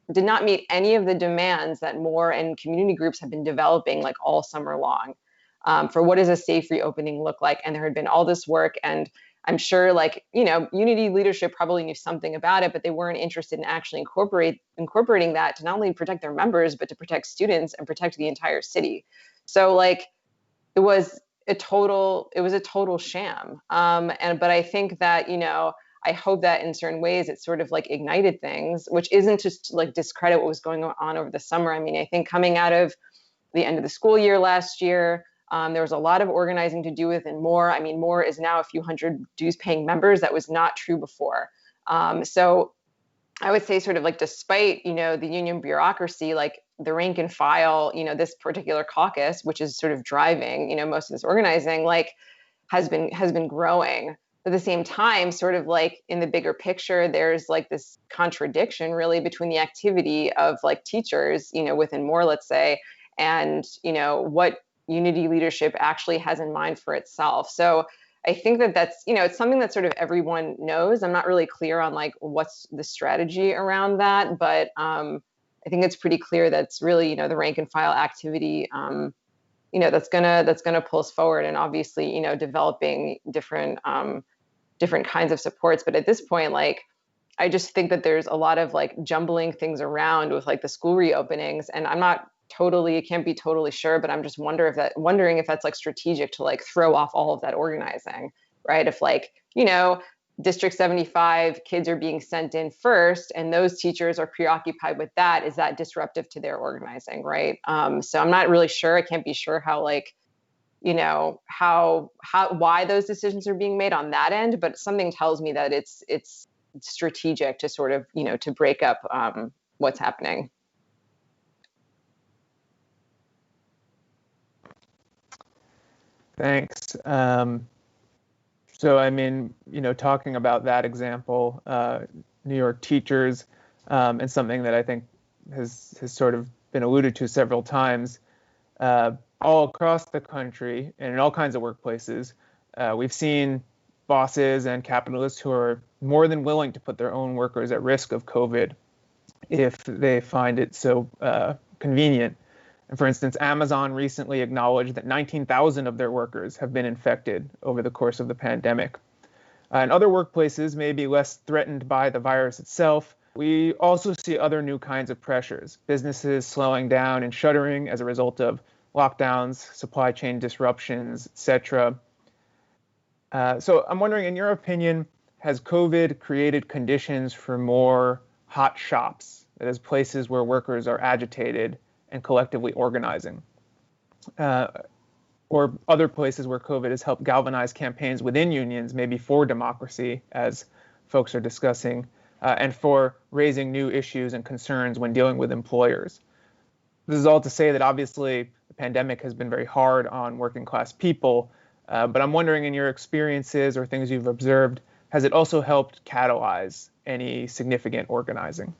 not meet any of the demands that Moore and community groups have been developing like all summer long for what does a safe reopening look like. And there had been all this work, and I'm sure Unity leadership probably knew something about it, but they weren't interested in actually incorporating that to not only protect their members, but to protect students and protect the entire city. So it was a total sham. But I think that, I hope that in certain ways it sort of like ignited things, which isn't just to like discredit what was going on over the summer. I think coming out of the end of the school year last year, there was a lot of organizing to do with, and Moore. Moore is now a few hundred dues-paying members. That was not true before. So I would say sort of like despite, the union bureaucracy, like the rank and file, this particular caucus, which is sort of driving, most of this organizing, like has been growing. At the same time, sort of like in the bigger picture, there's like this contradiction really between the activity of like teachers, within Moore, let's say, and, what Unity leadership actually has in mind for itself. So I think that that's, it's something that sort of everyone knows. I'm not really clear on like what's the strategy around that, but I I think it's pretty clear that's really, the rank and file activity, that's gonna pull us forward, and obviously, developing different kinds of supports. But at this point, like, I just think that there's a lot of like jumbling things around with like the school reopenings, and I can't be totally sure, but I'm just wondering if that's like strategic to like throw off all of that organizing, right? If like, District 75 kids are being sent in first, and those teachers are preoccupied with that, is that disruptive to their organizing, right? So I'm not really sure. I can't be sure how like, why those decisions are being made on that end, but something tells me that it's strategic to sort of, to break up what's happening. Thanks. So, I mean, talking about that example, New York teachers, and something that I think has sort of been alluded to several times, all across the country and in all kinds of workplaces, we've seen bosses and capitalists who are more than willing to put their own workers at risk of COVID if they find it so convenient. And for instance, Amazon recently acknowledged that 19,000 of their workers have been infected over the course of the pandemic. And other workplaces may be less threatened by the virus itself. We also see other new kinds of pressures, businesses slowing down and shuttering as a result of lockdowns, supply chain disruptions, etc. So I'm wondering, in your opinion, has COVID created conditions for more hot shops, that is, places where workers are agitated and collectively organizing, or other places where COVID has helped galvanize campaigns within unions, maybe for democracy, as folks are discussing, and for raising new issues and concerns when dealing with employers? This is all to say that obviously the pandemic has been very hard on working class people, but I'm wondering, in your experiences or things you've observed, has it also helped catalyze any significant organizing?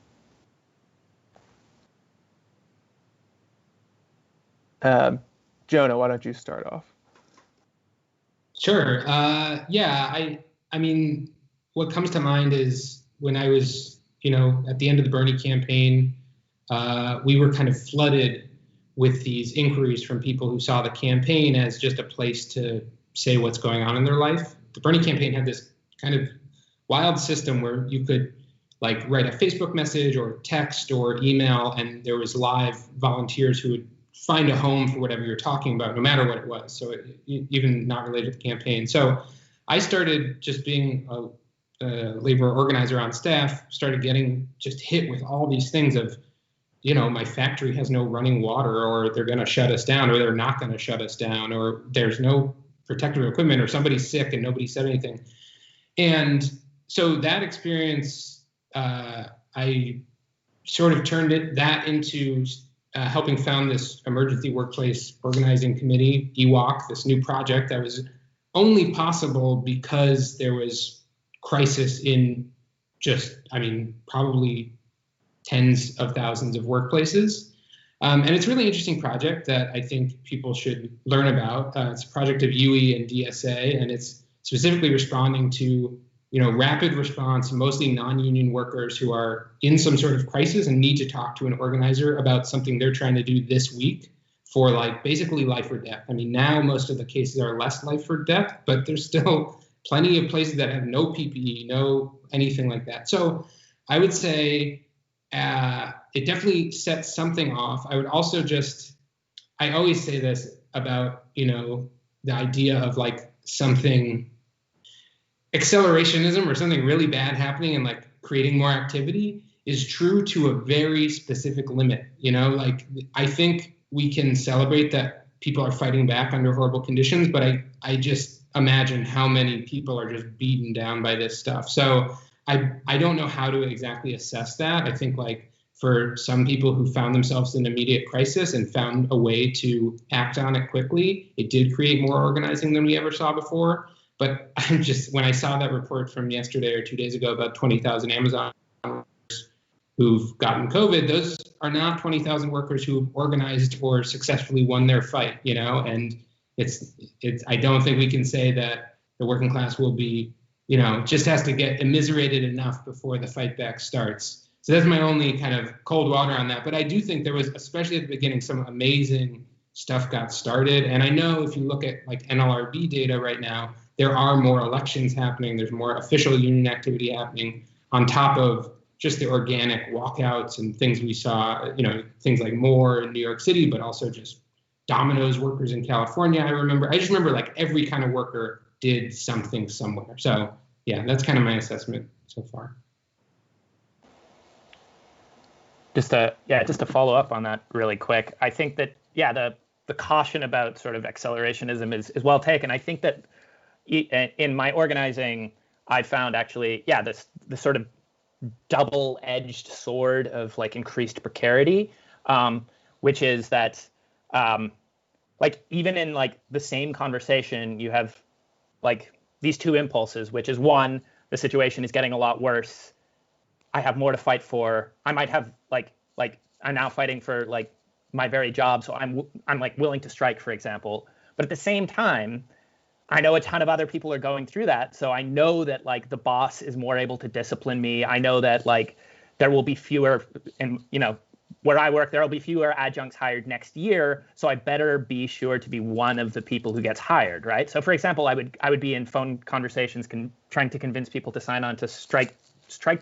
Jonah, why don't you start off? Sure. Yeah, I mean, what comes to mind is when I was, at the end of the Bernie campaign, we were kind of flooded with these inquiries from people who saw the campaign as just a place to say what's going on in their life. The Bernie campaign had this kind of wild system where you could like write a Facebook message or text or email, and there was live volunteers who would find a home for whatever you're talking about, no matter what it was. So even not related to the campaign. So I started just being a labor organizer on staff, started getting just hit with all these things of, my factory has no running water, or they're going to shut us down, or they're not going to shut us down, or there's no protective equipment, or somebody's sick and nobody said anything. And so that experience, I sort of turned that into helping found this Emergency Workplace Organizing Committee, EWOC, this new project that was only possible because there was crisis in probably tens of thousands of workplaces. And it's a really interesting project that I think people should learn about. It's a project of UE and DSA, and it's specifically responding to rapid response, mostly non-union workers who are in some sort of crisis and need to talk to an organizer about something they're trying to do this week for like basically life or death. I mean, now most of the cases are less life or death, but there's still plenty of places that have no PPE, no anything like that. So I would say it definitely sets something off. I would also I always say this about, the idea of like something accelerationism or something really bad happening and like creating more activity is true to a very specific limit. Like I think we can celebrate that people are fighting back under horrible conditions, but I just imagine how many people are just beaten down by this stuff. So I don't know how to exactly assess that. I think like for some people who found themselves in immediate crisis and found a way to act on it quickly, it did create more organizing than we ever saw before. But when I saw that report from yesterday or 2 days ago about 20,000 Amazon workers who've gotten COVID, those are not 20,000 workers who've organized or successfully won their fight, and I don't think we can say that the working class will be, just has to get immiserated enough before the fight back starts. So that's my only kind of cold water on that. But I do think there was, especially at the beginning, some amazing stuff got started. And I know if you look at like NLRB data right now, there are more elections happening. There's more official union activity happening on top of just the organic walkouts and things we saw, things like Moore in New York City, but also just Domino's workers in California. I just remember like every kind of worker did something somewhere. So yeah, that's kind of my assessment so far. Just to follow up on that really quick, I think that, the caution about sort of accelerationism is well taken. I think that in my organizing, I found actually, this sort of double-edged sword of like increased precarity, which is that like even in like the same conversation, you have like these two impulses, which is one, the situation is getting a lot worse. I have more to fight for. I might have like I'm now fighting for like my very job, so I'm like willing to strike, for example. But at the same time, I know a ton of other people are going through that, so I know that like the boss is more able to discipline me. I know that like there will be fewer, and where I work, there will be fewer adjuncts hired next year, so I better be sure to be one of the people who gets hired, right? So for example, I would be in phone conversations trying to convince people to sign on to strike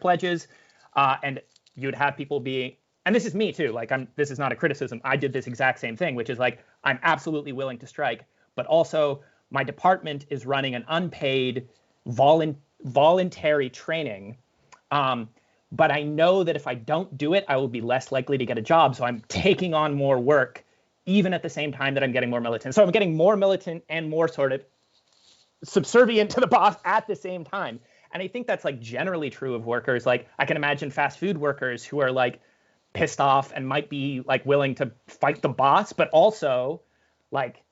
pledges, and you would have people be, and this is me too, like this is not a criticism, I did this exact same thing, which is like I'm absolutely willing to strike, but also my department is running an unpaid voluntary training. But I know that if I don't do it, I will be less likely to get a job. So I'm taking on more work, even at the same time that I'm getting more militant. So I'm getting more militant and more sort of subservient to the boss at the same time. And I think that's like generally true of workers. Like I can imagine fast food workers who are like pissed off and might be like willing to fight the boss, but also like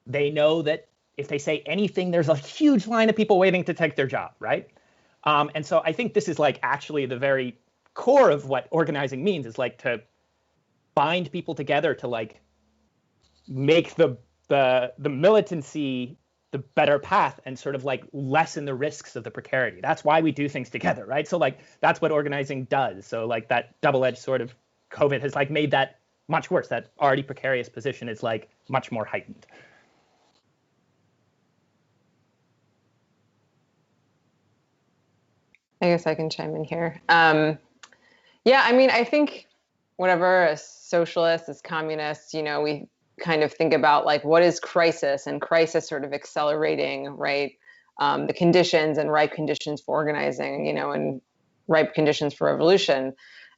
they know that if they say anything, there's a huge line of people waiting to take their job, right? And so I think this is like actually the very core of what organizing means, is like to bind people together to like make the militancy the better path and sort of like lessen the risks of the precarity. That's why we do things together, right? So like that's what organizing does. So like that double-edged sword of COVID has like made that much worse. That already precarious position is like much more heightened. I guess I can chime in here. I think whatever as socialists, as communists, we kind of think about like what is crisis, and crisis sort of accelerating, right? The conditions and ripe conditions for organizing, and ripe conditions for revolution.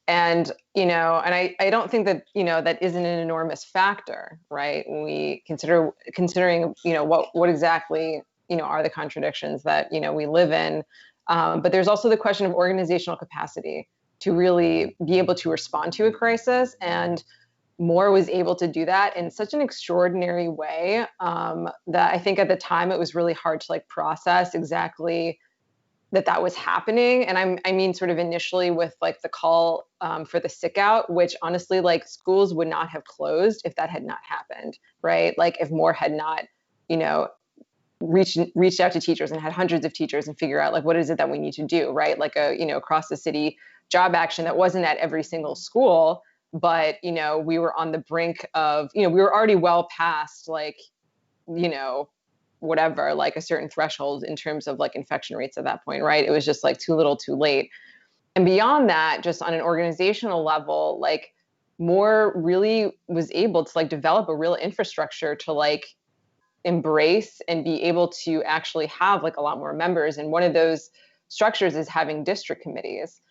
And, and I don't think that, that isn't an enormous factor, right? When we considering, what exactly, are the contradictions that, we live in. But there's also the question of organizational capacity to really be able to respond to a crisis. And Moore was able to do that in such an extraordinary way that I think at the time it was really hard to like process exactly that was happening. And I mean, sort of initially with like the call for the sick out, which honestly, like schools would not have closed if that had not happened, right? Like if Moore had not, reached out to teachers and had hundreds of teachers and figure out like what is it that we need to do, right? Like a across the city job action that wasn't at every single school, but we were on the brink of we were already well past like whatever, like a certain threshold in terms of like infection rates at that point, right? It was just like too little too late. And beyond that, just on an organizational level, like Moore really was able to like develop a real infrastructure to like embrace and be able to actually have like a lot more members. And one of those structures is having district committees,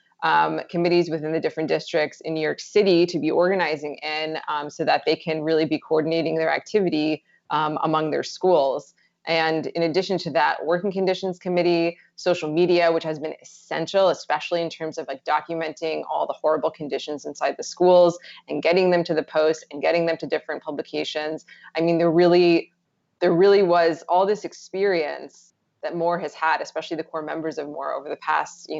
committees within the different districts in New York City to be organizing in, so that they can really be coordinating their activity among their schools. And in addition to that, working conditions committee, social media, which has been essential, especially in terms of like documenting all the horrible conditions inside the schools and getting them to the Post and getting them to different publications. I mean, there really was all this experience that Moore has had, especially the core members of Moore over the past,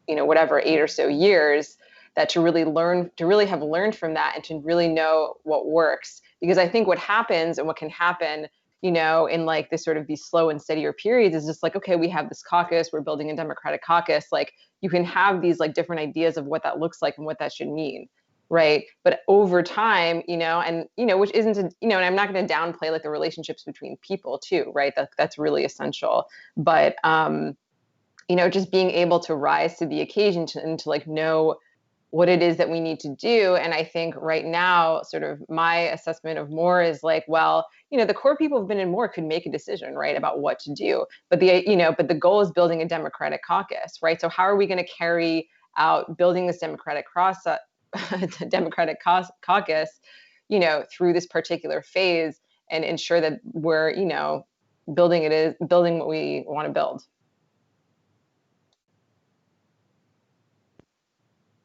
whatever 8 or so years, that to really have learned from that and to really know what works. Because I think what happens and what can happen in like this sort of these slow and steadier periods is just like, okay, we have this caucus, we're building a Democratic caucus. Like you can have these like different ideas of what that looks like and what that should mean. Right. But over time, which isn't, and I'm not going to downplay like the relationships between people too. Right. That's really essential. But, just being able to rise to the occasion and to like know what it is that we need to do. And I think right now, sort of my assessment of Moore is like, well, the core people who've been in Moore could make a decision, right, about what to do. But the goal is building a Democratic caucus, right? So how are we going to carry out building this Democratic caucus, through this particular phase and ensure that we're, building what we want to build?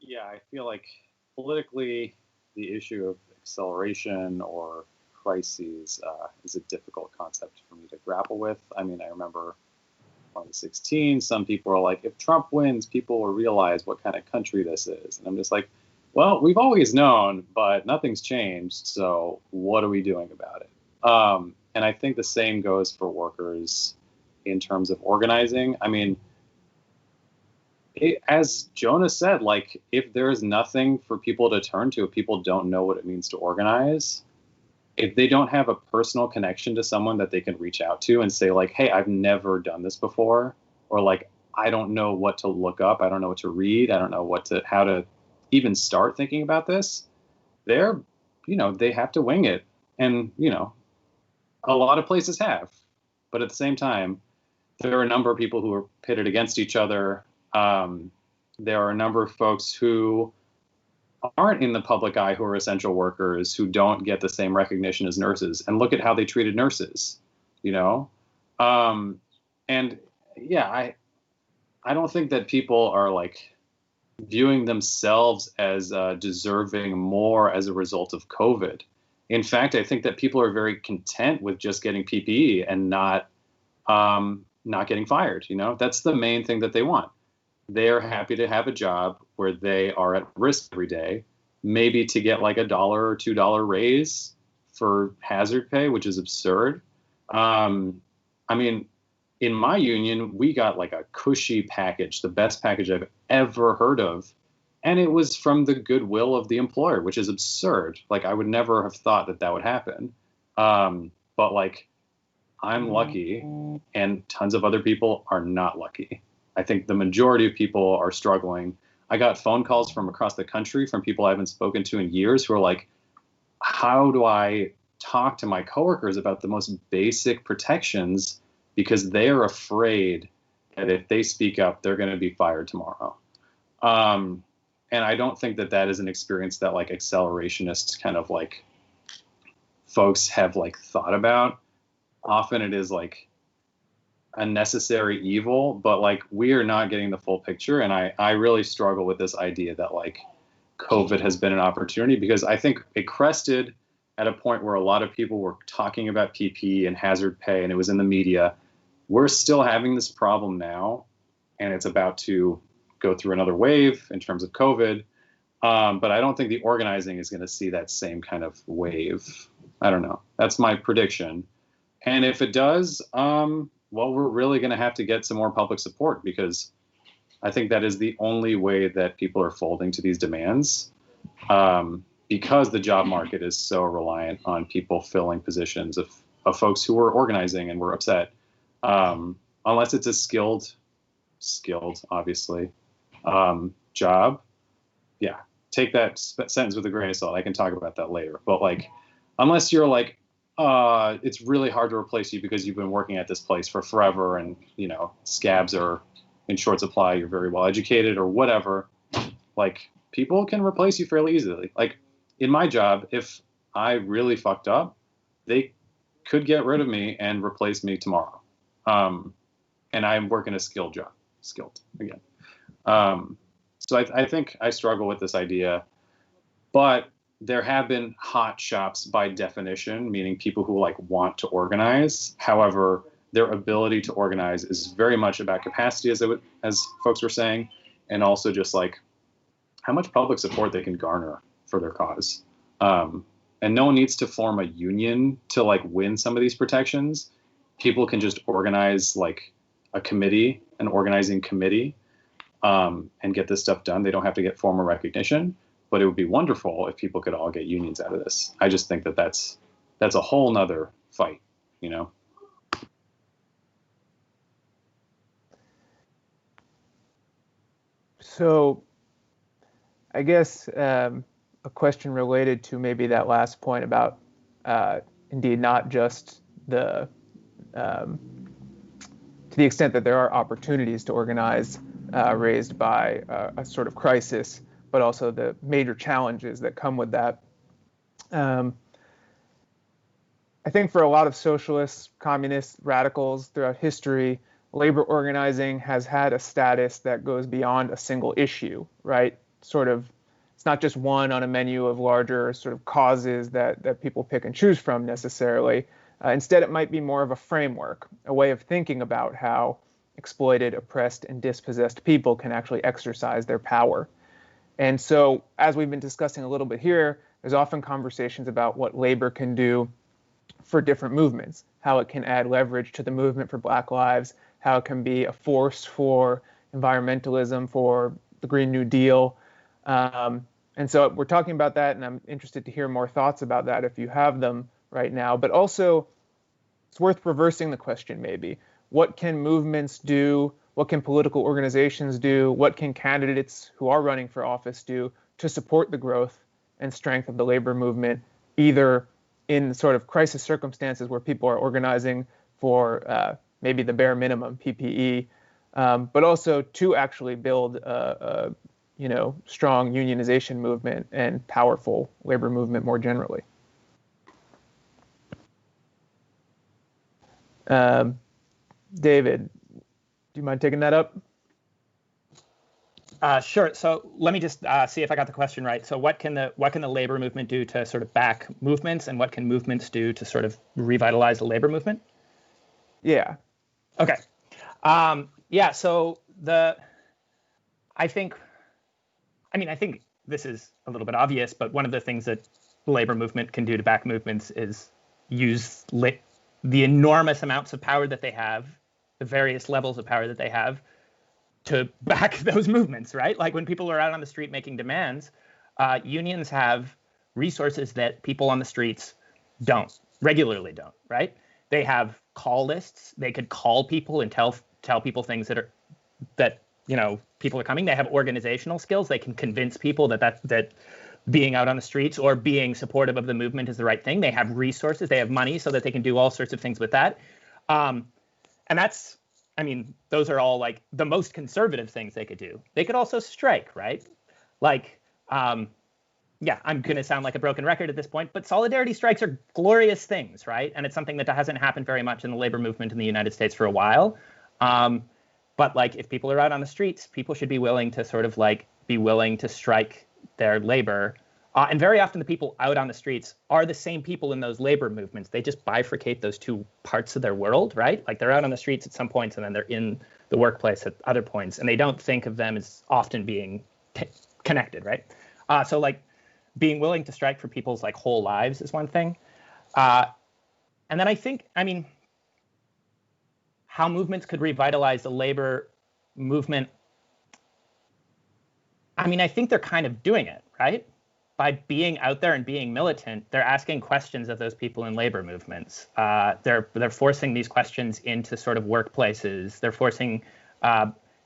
Yeah, I feel like politically, the issue of acceleration or crises is a difficult concept for me to grapple with. I mean, I remember 2016, some people are like, if Trump wins, people will realize what kind of country this is. And I'm just like, well, we've always known, but nothing's changed. So what are we doing about it? And I think the same goes for workers in terms of organizing. I mean, as Jonah said, like if there's nothing for people to turn to, if people don't know what it means to organize, if they don't have a personal connection to someone that they can reach out to and say like, hey, I've never done this before, or like, I don't know what to look up. I don't know what to read. I don't know how to even start thinking about this. They have to wing it. And, a lot of places have, but at the same time, there are a number of people who are pitted against each other. There are a number of folks who aren't in the public eye who are essential workers who don't get the same recognition as nurses. And look at how they treated nurses, And yeah, I don't think that people are like viewing themselves as deserving more as a result of COVID. In fact, I think that people are very content with just getting PPE and not getting fired. That's the main thing that they want. They are happy to have a job where they are at risk every day, maybe to get like $1 or $2 raise for hazard pay, which is absurd. I mean, in my union, we got like a cushy package, the best package I've ever heard of. And it was from the goodwill of the employer, which is absurd. Like I would never have thought that would happen. But like, I'm lucky and tons of other people are not lucky. I think the majority of people are struggling. I got phone calls from across the country from people I haven't spoken to in years who are like, how do I talk to my coworkers about the most basic protections because they are afraid that if they speak up, they're going to be fired tomorrow. And I don't think that is an experience that like accelerationist kind of like folks have like thought about. Often it is like a necessary evil, but like we are not getting the full picture. And I really struggle with this idea that like COVID has been an opportunity, because I think it crested at a point where a lot of people were talking about PPE and hazard pay and it was in the media. We're still having this problem now, and it's about to go through another wave in terms of COVID. But I don't think the organizing is going to see that same kind of wave. I don't know. That's my prediction. And if it does, well, we're really going to have to get some more public support, because I think that is the only way that people are folding to these demands, because the job market is so reliant on people filling positions of folks who were organizing and were upset. Unless it's a skilled, obviously, job. Yeah, take that sentence with a grain of salt. I can talk about that later. But like, unless you're like, it's really hard to replace you because you've been working at this place for forever and, scabs are in short supply, you're very well educated or whatever, like people can replace you fairly easily. Like in my job, if I really fucked up, they could get rid of me and replace me tomorrow. And I'm working a skilled job, again. So I think I struggle with this idea, but there have been hot shops by definition, meaning people who like want to organize. However, their ability to organize is very much about capacity, as folks were saying, and also just like how much public support they can garner for their cause. And and no one needs to form a union to like win some of these protections. People can just organize like a committee, an organizing committee, and get this stuff done. They don't have to get formal recognition, but it would be wonderful if people could all get unions out of this. I just think that that's a whole nother fight, you know? So I guess a question related to maybe that last point about indeed not just to the extent that there are opportunities to organize raised by a sort of crisis, but also the major challenges that come with that. I think for a lot of socialists, communists, radicals throughout history, labor organizing has had a status that goes beyond a single issue, right? Sort of, it's not just one on a menu of larger sort of causes that people pick and choose from necessarily. Instead, it might be more of a framework, a way of thinking about how exploited, oppressed, and dispossessed people can actually exercise their power. And so, as we've been discussing a little bit here, there's often conversations about what labor can do for different movements, how it can add leverage to the movement for Black lives, how it can be a force for environmentalism, for the Green New Deal. And so we're talking about that, and I'm interested to hear more thoughts about that if you have them right now. But also, it's worth reversing the question maybe. What can movements do? What can political organizations do? What can candidates who are running for office do to support the growth and strength of the labor movement, either in sort of crisis circumstances where people are organizing for maybe the bare minimum PPE, but also to actually build a strong unionization movement and powerful labor movement more generally. David, do you mind taking that up? Sure. So let me just see if I got the question right. So what can the labor movement do to sort of back movements, and what can movements do to sort of revitalize the labor movement? Yeah. Okay. So I think this is a little bit obvious, but one of the things that the labor movement can do to back movements is use the enormous amounts of power that they have, the various levels of power that they have, to back those movements, right? Like when people are out on the street making demands, unions have resources that people on the streets regularly don't, right? They have call lists. They could call people and tell people things that people are coming. They have organizational skills. They can convince people that being out on the streets or being supportive of the movement is the right thing. They have resources. They have money so that they can do all sorts of things with that. And those are all like the most conservative things they could do. They could also strike, right? Like, I'm going to sound like a broken record at this point, but solidarity strikes are glorious things, right? And it's something that hasn't happened very much in the labor movement in the United States for a while. But like, if people are out on the streets, people should be willing to strike their labor. And very often the people out on the streets are the same people in those labor movements. They just bifurcate those two parts of their world, right? Like they're out on the streets at some points and then they're in the workplace at other points. And they don't think of them as often being connected, right? So like being willing to strike for people's like whole lives is one thing. And then how movements could revitalize the labor movement. I think they're kind of doing it, right? By being out there and being militant, they're asking questions of those people in labor movements. They're forcing these questions into sort of workplaces. They're forcing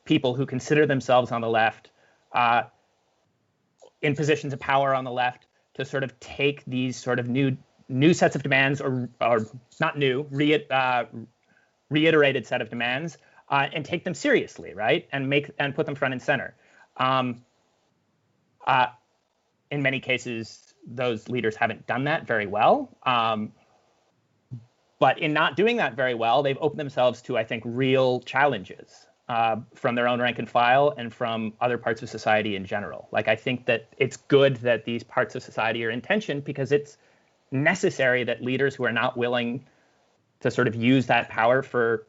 people who consider themselves on the left, in positions of power on the left, to sort of take these sort of new sets of demands, or not new, reiterated set of demands, and take them seriously, right? And put them front and center. In many cases, those leaders haven't done that very well. But in not doing that very well, they've opened themselves to, I think, real challenges from their own rank and file and from other parts of society in general. Like, I think that it's good that these parts of society are in tension, because it's necessary that leaders who are not willing to sort of use that power for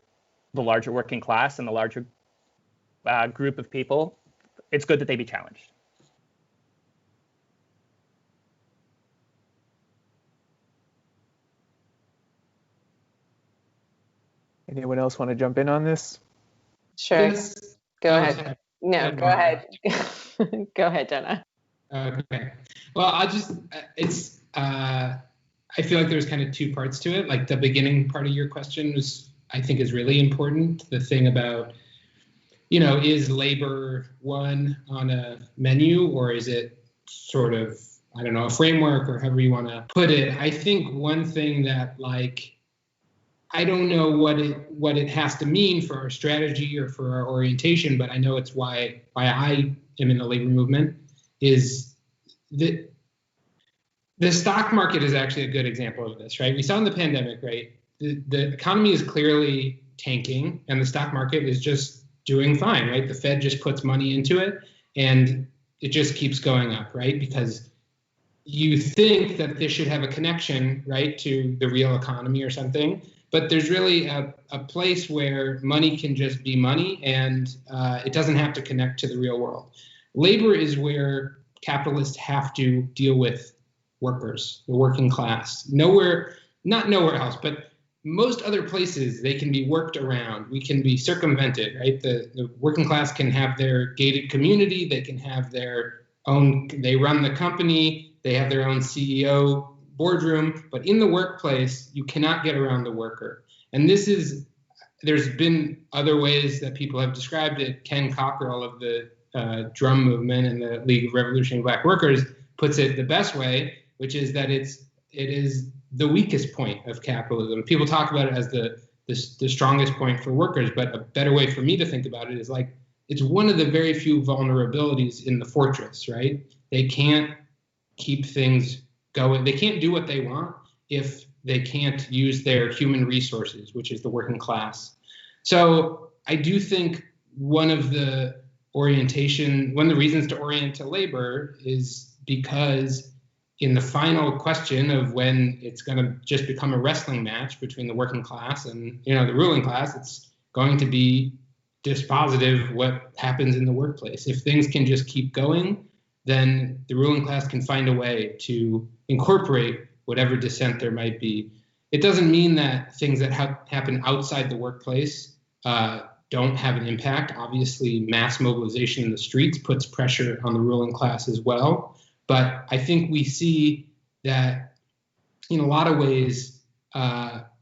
the larger working class and the larger group of people, it's good that they be challenged. Anyone else want to jump in on this? Sure. Yes. Go Oh, ahead. sorry. No, go ahead. Go ahead, Jenna. Okay. Well, I feel like there's kind of two parts to it. Like the beginning part of your question I think is really important. The thing about, is labor one on a menu, or is it sort of, I don't know, a framework, or however you want to put it. I think one thing that, like, I don't know what it has to mean for our strategy or for our orientation, but I know it's why I am in the labor movement, is that the stock market is actually a good example of this, right? We saw in the pandemic, right? The economy is clearly tanking and the stock market is just doing fine, right? The Fed just puts money into it and it just keeps going up, right? Because you think that this should have a connection, right, to the real economy or something, but there's really a place where money can just be money and it doesn't have to connect to the real world. Labor is where capitalists have to deal with workers, the working class. Not nowhere else, but most other places they can be worked around. We can be circumvented, right? The working class can have their gated community, they can have their own, they run the company, they have their own CEO boardroom, but in the workplace, you cannot get around the worker. And there's been other ways that people have described it. Ken Cockrell of the drum movement and the League of Revolutionary Black Workers puts it the best way, which is that it is the weakest point of capitalism. People talk about it as the strongest point for workers, but a better way for me to think about it is like, it's one of the very few vulnerabilities in the fortress, right? They can't keep things going. They can't do what they want if they can't use their human resources, which is the working class. So I do think one of the reasons to orient to labor is because in the final question of when it's going to just become a wrestling match between the working class and the ruling class, it's going to be dispositive what happens in the workplace. If things can just keep going, then the ruling class can find a way to incorporate whatever dissent there might be. It doesn't mean that things that happen outside the workplace don't have an impact. Obviously, mass mobilization in the streets puts pressure on the ruling class as well. But I think we see that in a lot of ways,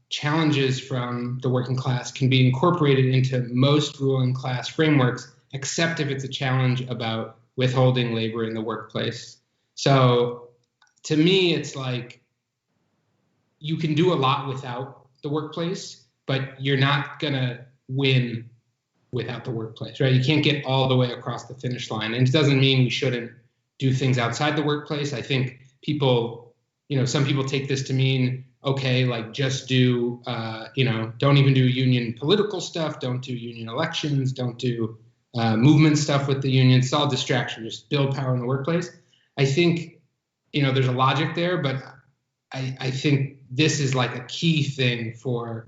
challenges from the working class can be incorporated into most ruling class frameworks, except if it's a challenge about withholding labor in the workplace. So to me, it's like you can do a lot without the workplace, but you're not going to win without the workplace, right? You can't get all the way across the finish line. And it doesn't mean we shouldn't do things outside the workplace. I think some people take this to mean, okay, like just do, don't even do union political stuff, don't do union elections, don't do movement stuff with the unions. It's all distraction, just build power in the workplace. I think, there's a logic there, but I think this is like a key thing for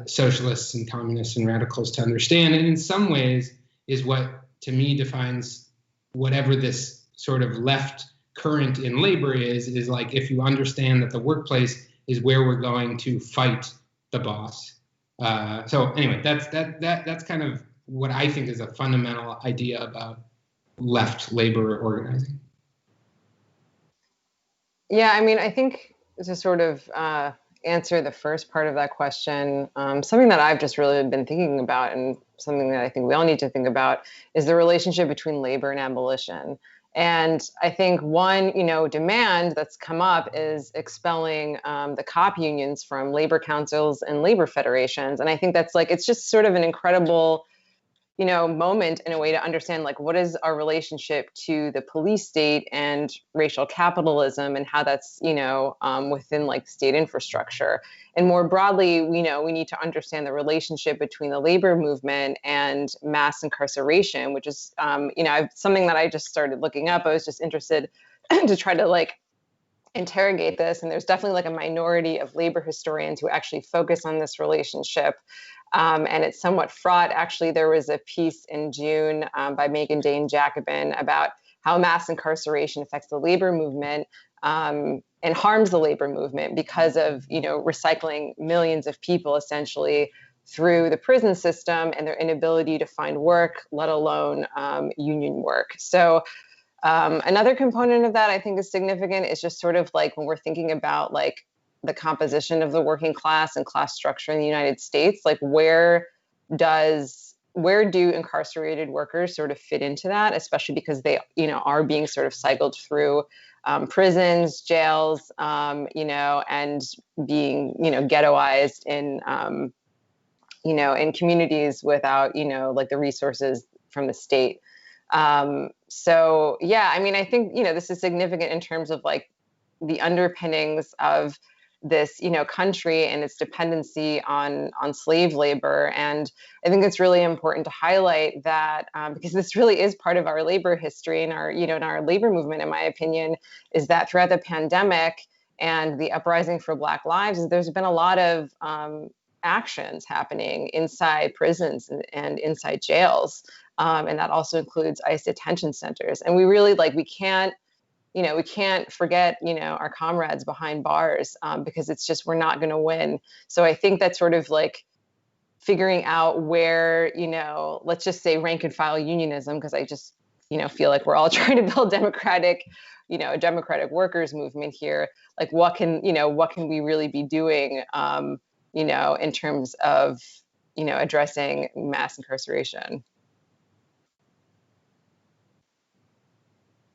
socialists and communists and radicals to understand. And in some ways is what, to me, defines whatever this sort of left current in labor is like, if you understand that the workplace is where we're going to fight the boss. So anyway, that's kind of what I think is a fundamental idea about left labor organizing. Yeah, I mean, I think to sort of answer the first part of that question, something that I've just really been thinking about and something that I think we all need to think about is the relationship between labor and abolition. And I think one, demand that's come up is expelling the cop unions from labor councils and labor federations. And I think that's it's just sort of an incredible, moment in a way to understand what is our relationship to the police state and racial capitalism and how that's, within state infrastructure. And more broadly, we need to understand the relationship between the labor movement and mass incarceration, which is, something that I just started looking up. I was just interested to try to interrogate this. And there's definitely a minority of labor historians who actually focus on this relationship. And it's somewhat fraught. Actually, there was a piece in June by Megan Dane Jacobin about how mass incarceration affects the labor movement and harms the labor movement because of, recycling millions of people essentially through the prison system and their inability to find work, let alone union work. So another component of that I think is significant is just sort of like when we're thinking about like the composition of the working class and class structure in the United States, like where do incarcerated workers sort of fit into that, especially because they, are being sort of cycled through prisons, jails, and being, ghettoized in communities without, like the resources from the state. So yeah, I mean, I think, this is significant in terms of like the underpinnings of this, country and its dependency on slave labor. And I think it's really important to highlight that because this really is part of our labor history and our, in our labor movement, in my opinion, is that throughout the pandemic and the uprising for Black lives, there's been a lot of actions happening inside prisons and inside jails. And that also includes ICE detention centers. And we really we can't forget, our comrades behind bars because it's just, we're not going to win. So I think that's sort of like figuring out where, let's just say rank and file unionism, because I just, feel like we're all trying to build a democratic workers movement here. Like what can we really be doing, in terms of, addressing mass incarceration?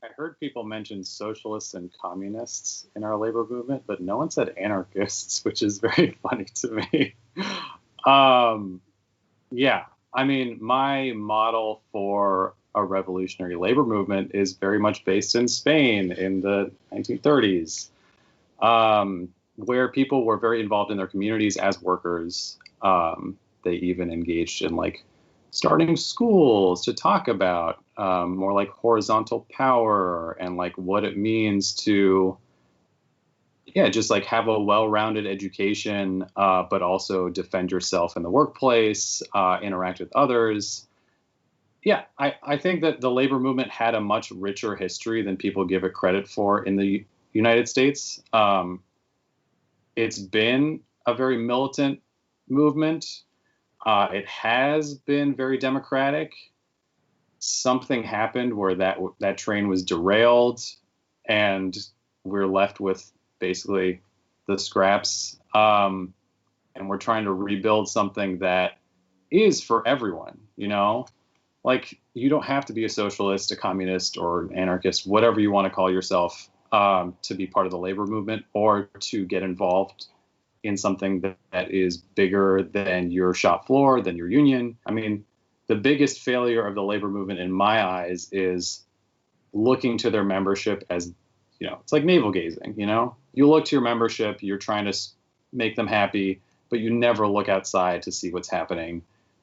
I heard people mention socialists and communists in our labor movement, but no one said anarchists, which is very funny to me. Yeah, I mean, my model for a revolutionary labor movement is very much based in Spain in the 1930s, where people were very involved in their communities as workers. They even engaged in starting schools to talk about more like horizontal power and what it means to, just have a well-rounded education, but also defend yourself in the workplace, interact with others. Yeah, I think that the labor movement had a much richer history than people give it credit for in the United States. It's been a very militant movement. It has been very democratic. Something happened where that train was derailed, and we're left with basically the scraps. And we're trying to rebuild something that is for everyone. You don't have to be a socialist, a communist, or an anarchist, whatever you want to call yourself, to be part of the labor movement or to get involved in something that is bigger than your shop floor, than your union. I mean, the biggest failure of the labor movement in my eyes is looking to their membership as, it's like navel gazing, you look to your membership, you're trying to make them happy, but you never look outside to see what's happening.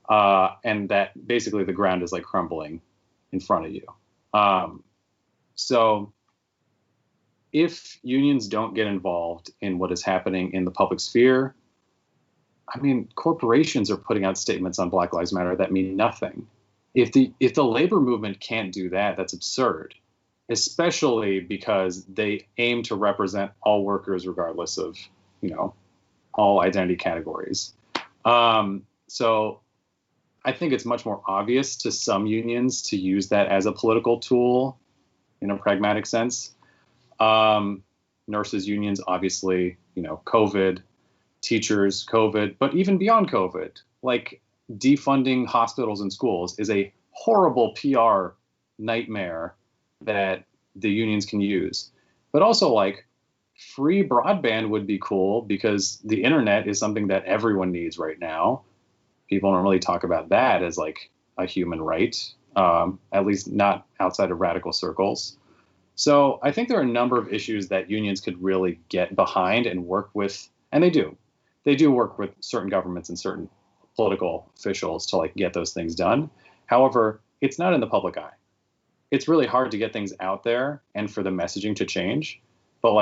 And that basically the ground is crumbling in front of you. So if unions don't get involved in what is happening in the public sphere, I mean, corporations are putting out statements on Black Lives Matter that mean nothing. If the labor movement can't do that, that's absurd, especially because they aim to represent all workers regardless of, all identity categories. So I think it's much more obvious to some unions to use that as a political tool in a pragmatic sense. Nurses unions, obviously, COVID, teachers, COVID, but even beyond COVID, defunding hospitals and schools is a horrible PR nightmare that the unions can use. But also free broadband would be cool because the internet is something that everyone needs right now. People don't really talk about that as a human right, at least not outside of radical circles. So I think there are a number of issues that unions could really get behind and work with, and they do. They do work with certain governments and certain political officials to get those things done. However, it's not in the public eye. It's really hard to get things out there and for the messaging to change. But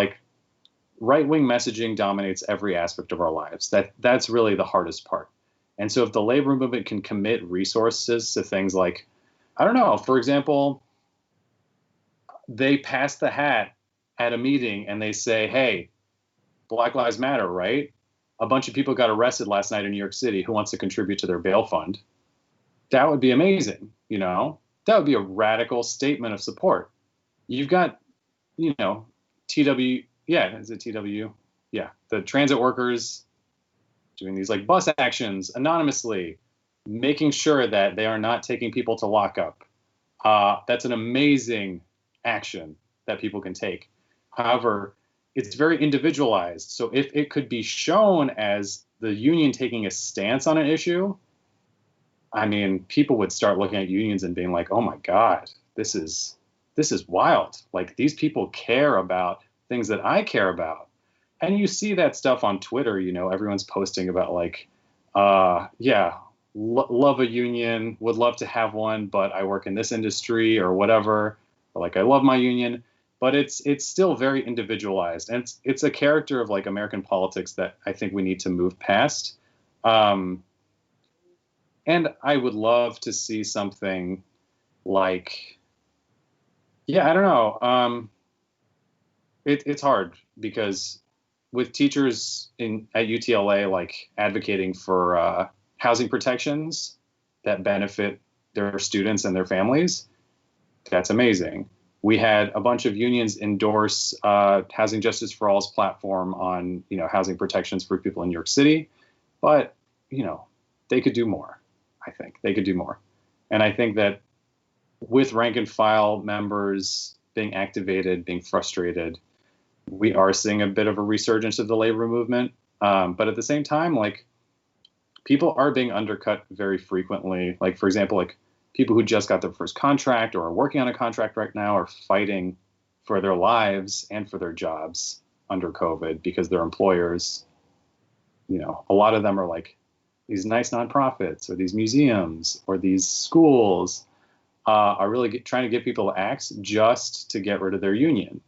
right-wing messaging dominates every aspect of our lives. That's really the hardest part. And so if the labor movement can commit resources to things I don't know, for example, they pass the hat at a meeting and they say, hey, Black Lives Matter, right? a bunch of people got arrested last night in New York City. Who wants to contribute to their bail fund? That would be amazing. That would be a radical statement of support. You've got, TW, yeah, is it TW? Yeah, the transit workers doing these like bus actions anonymously, making sure that they are not taking people to lockup. That's an amazing action that people can take. However, it's very individualized. So if it could be shown as the union taking a stance on an issue, I mean, people would start looking at unions and being like, oh my God, this is wild. Like, these people care about things that I care about. And you see that stuff on Twitter, everyone's posting about like, love a union, would love to have one, but I work in this industry or whatever. Or like, I love my union, but it's still very individualized. And it's a character of like American politics that I think we need to move past. And I would love to see something like, I don't know. It's hard because with teachers at UTLA, like advocating for housing protections that benefit their students and their families, that's amazing. We had a bunch of unions endorse Housing Justice for All's platform on, housing protections for people in New York City, but, they could do more. I think they could do more. And I think that with rank and file members being activated, being frustrated, we are seeing a bit of a resurgence of the labor movement. But at the same time, like, people are being undercut very frequently. Like, for example, like people who just got their first contract or are working on a contract right now are fighting for their lives and for their jobs under COVID because their employers, a lot of them are like these nice nonprofits or these museums or these schools are really trying to get people to act just to get rid of their union.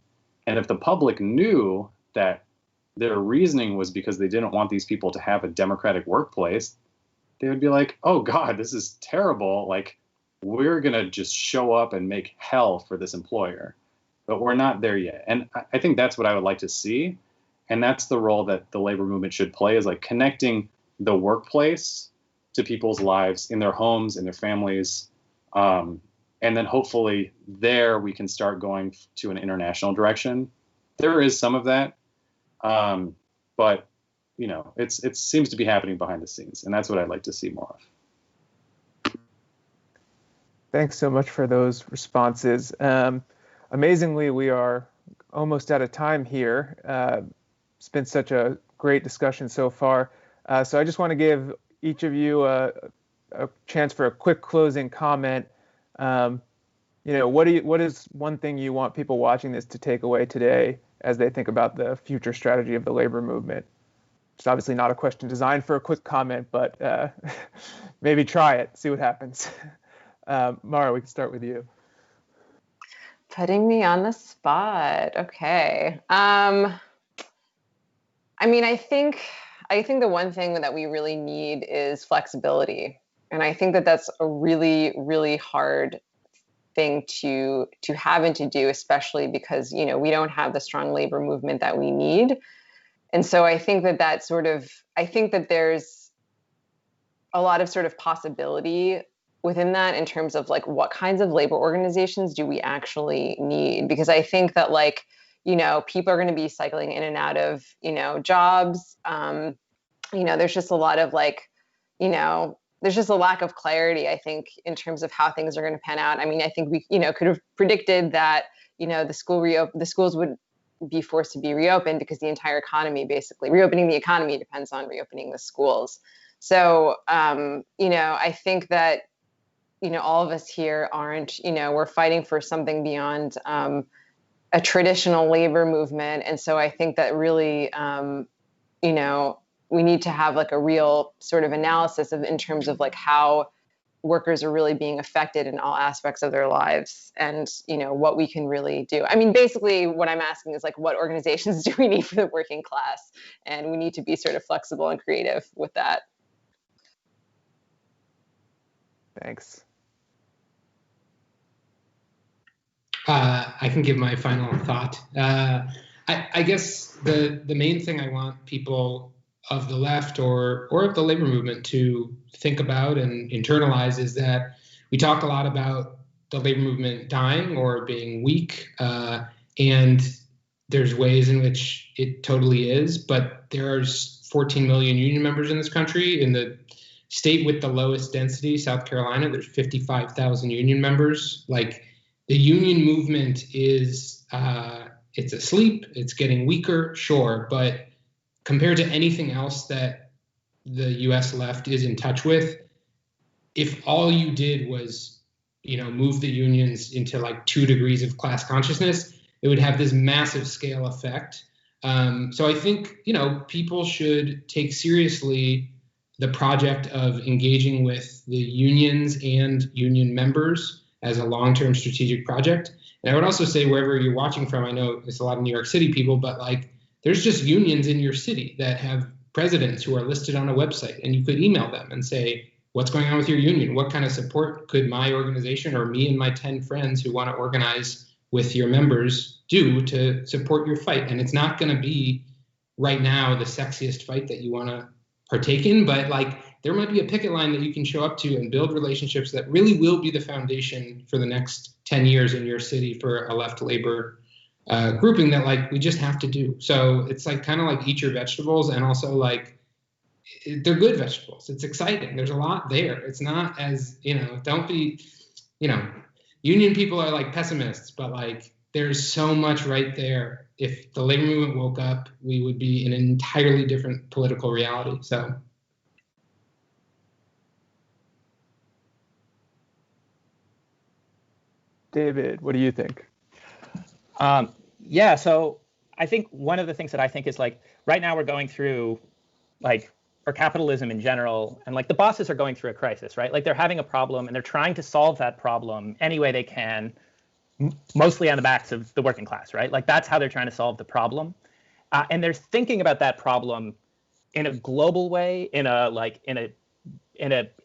And if the public knew that their reasoning was because they didn't want these people to have a democratic workplace, they would be like, oh God, this is terrible. Like, we're going to just show up and make hell for this employer. But we're not there yet. And I think that's what I would like to see. And that's the role that the labor movement should play, is like connecting the workplace to people's lives in their homes, in their families. And then hopefully there we can start going to an international direction. There is some of that. But, it seems to be happening behind the scenes. And that's what I'd like to see more of. Thanks so much for those responses. Amazingly, we are almost out of time here. It's been such a great discussion so far. So I just want to give each of you a chance for a quick closing comment. What is one thing you want people watching this to take away today as they think about the future strategy of the labor movement? It's obviously not a question designed for a quick comment, but maybe try it, see what happens. Mara, we can start with you. Putting me on the spot. Okay. I think the one thing that we really need is flexibility. And I think that that's a really, really hard thing to have and to do, especially because, we don't have the strong labor movement that we need. And so I think that there's a lot of sort of possibility within that in terms of like, what kinds of labor organizations do we actually need? Because I think that like, people are going to be cycling in and out of, jobs. There's just a lot of like, there's just a lack of clarity, I think, in terms of how things are going to pan out. I mean, I think we, could have predicted that, the schools would be forced to be reopened because the entire economy, basically reopening the economy, depends on reopening the schools. So, I think that, all of us here aren't, we're fighting for something beyond a traditional labor movement. And so I think that really, we need to have like a real sort of analysis in terms of like how workers are really being affected in all aspects of their lives and, what we can really do. I mean, basically what I'm asking is like, what organizations do we need for the working class? And we need to be sort of flexible and creative with that. Thanks. I can give my final thought. I guess the main thing I want people of the left or of the labor movement to think about and internalize is that we talk a lot about the labor movement dying or being weak, and there's ways in which it totally is, but there's 14 million union members in this country. In the state with the lowest density, South Carolina, there's 55,000 union members. Like, the union movement is, it's asleep, it's getting weaker, sure, but compared to anything else that the US left is in touch with, if all you did was, move the unions into like 2 degrees of class consciousness, it would have this massive scale effect. So I think, people should take seriously the project of engaging with the unions and union members as a long-term strategic project. And I would also say, wherever you're watching from, I know it's a lot of New York City people, but like, there's just unions in your city that have presidents who are listed on a website, and you could email them and say, what's going on with your union? What kind of support could my organization or me and my 10 friends who want to organize with your members do to support your fight? And it's not going to be right now the sexiest fight that you want to partake in, but like, there might be a picket line that you can show up to and build relationships that really will be the foundation for the next 10 years in your city for a left labor grouping that like we just have to do. So it's like kind of like eat your vegetables, and also like they're good vegetables. It's exciting. There's a lot there. It's not as, don't be, union people are like pessimists, but like there's so much right there. If the labor movement woke up, we would be in an entirely different political reality. So. David, what do you think? Yeah, so I think one of the things that I think is like right now we're going through like, or capitalism in general, and like the bosses are going through a crisis, right? Like they're having a problem and they're trying to solve that problem any way they can, mostly on the backs of the working class, right? Like that's how they're trying to solve the problem. And they're thinking about that problem in a global way, in an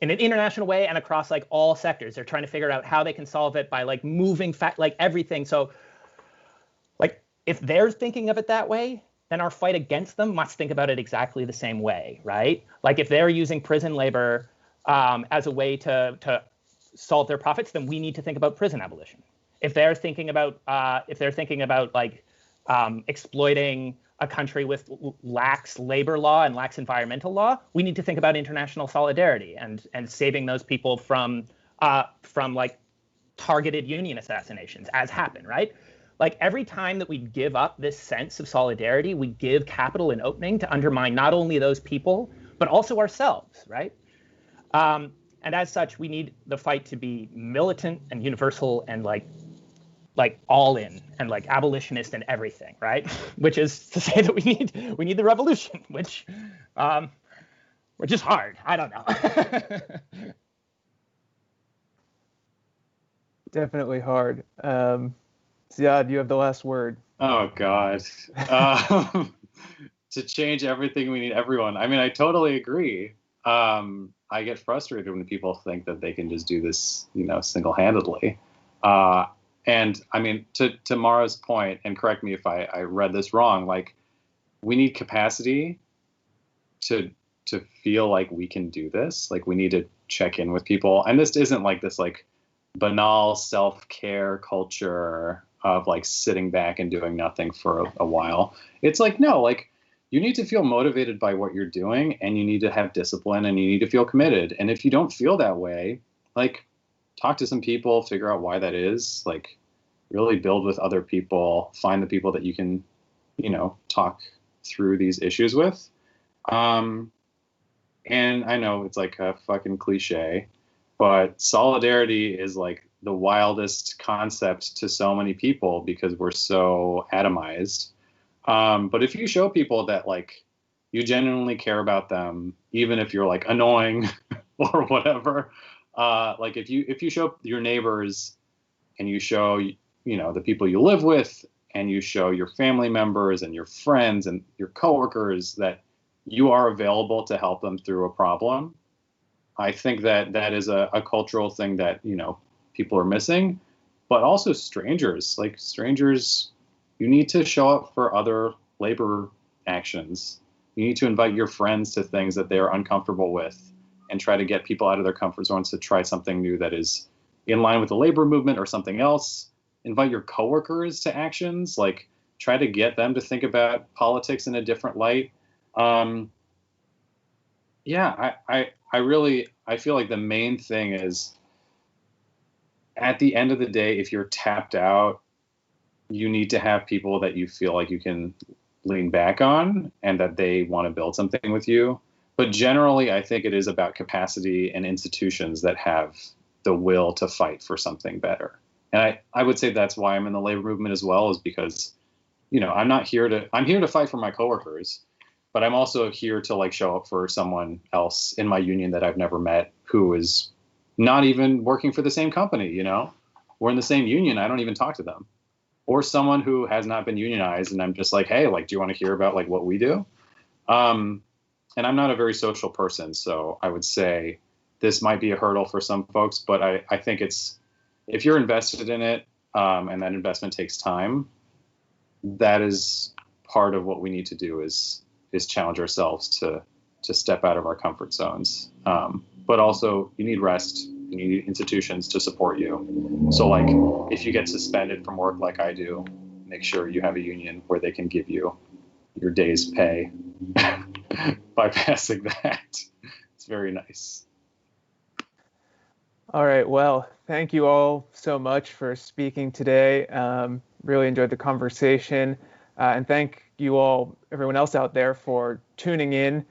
international way, and across like all sectors. They're trying to figure out how they can solve it by like moving like everything. So like if they're thinking of it that way, then our fight against them must think about it exactly the same way, right? Like if they're using prison labor as a way to solve their profits, then we need to think about prison abolition. If they're thinking about like exploiting a country with lax labor law and lax environmental law, we need to think about international solidarity and saving those people from like targeted union assassinations, as happen, right? Like every time that we give up this sense of solidarity, we give capital an opening to undermine not only those people, but also ourselves, right? And as such, we need the fight to be militant and universal and like all in and like abolitionist and everything, right? Which is to say that we need the revolution, which is hard. I don't know. Definitely hard. Ziad, you have the last word. Oh, God. To change everything, we need everyone. I mean, I totally agree. I get frustrated when people think that they can just do this, single-handedly. And I mean, to Mara's point, and correct me if I read this wrong, like we need capacity to feel like we can do this. Like we need to check in with people. And this isn't like this like banal self-care culture of like sitting back and doing nothing for a while. It's like, no, like you need to feel motivated by what you're doing, and you need to have discipline, and you need to feel committed. And if you don't feel that way, like talk to some people, figure out why that is, like really build with other people, find the people that you can, talk through these issues with. And I know it's like a fucking cliche, but solidarity is like the wildest concept to so many people because we're so atomized. But if you show people that like you genuinely care about them, even if you're like annoying or whatever, like if you show your neighbors and you show, the people you live with, and you show your family members and your friends and your coworkers that you are available to help them through a problem, I think that is a cultural thing that, people are missing. But also strangers, you need to show up for other labor actions. You need to invite your friends to things that they're uncomfortable with and try to get people out of their comfort zones to try something new that is in line with the labor movement or something else. Invite your coworkers to actions, like try to get them to think about politics in a different light. I feel like the main thing is, at the end of the day, if you're tapped out, you need to have people that you feel like you can lean back on and that they want to build something with you. But generally, I think it is about capacity and institutions that have the will to fight for something better. And I would say that's why I'm in the labor movement as well, is because, I'm here to fight for my coworkers, but I'm also here to like show up for someone else in my union that I've never met, who is not even working for the same company. We're in the same union. I don't even talk to them. Or someone who has not been unionized, and I'm just like, hey, like, do you want to hear about like what we do? And I'm not a very social person, so I would say this might be a hurdle for some folks, but I think if you're invested in it, and that investment takes time, that is part of what we need to do is challenge ourselves to step out of our comfort zones. But also you need rest. You need institutions to support you. So like if you get suspended from work like I do, make sure you have a union where they can give you your day's pay by passing that. It's very nice. All right. Well, thank you all so much for speaking today. Really enjoyed the conversation. And thank you all, everyone else out there, for tuning in.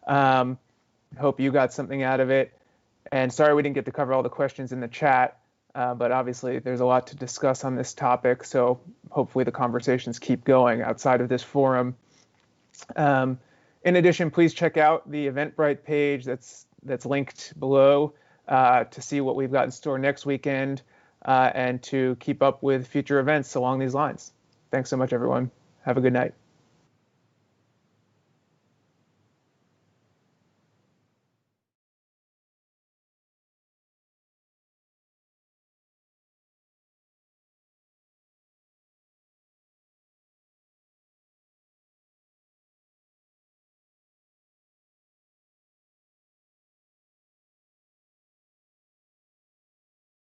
Hope you got something out of it. And sorry we didn't get to cover all the questions in the chat, but obviously there's a lot to discuss on this topic. So hopefully the conversations keep going outside of this forum. In addition, please check out the Eventbrite page that's linked below to see what we've got in store next weekend and to keep up with future events along these lines. Thanks so much, everyone. Have a good night.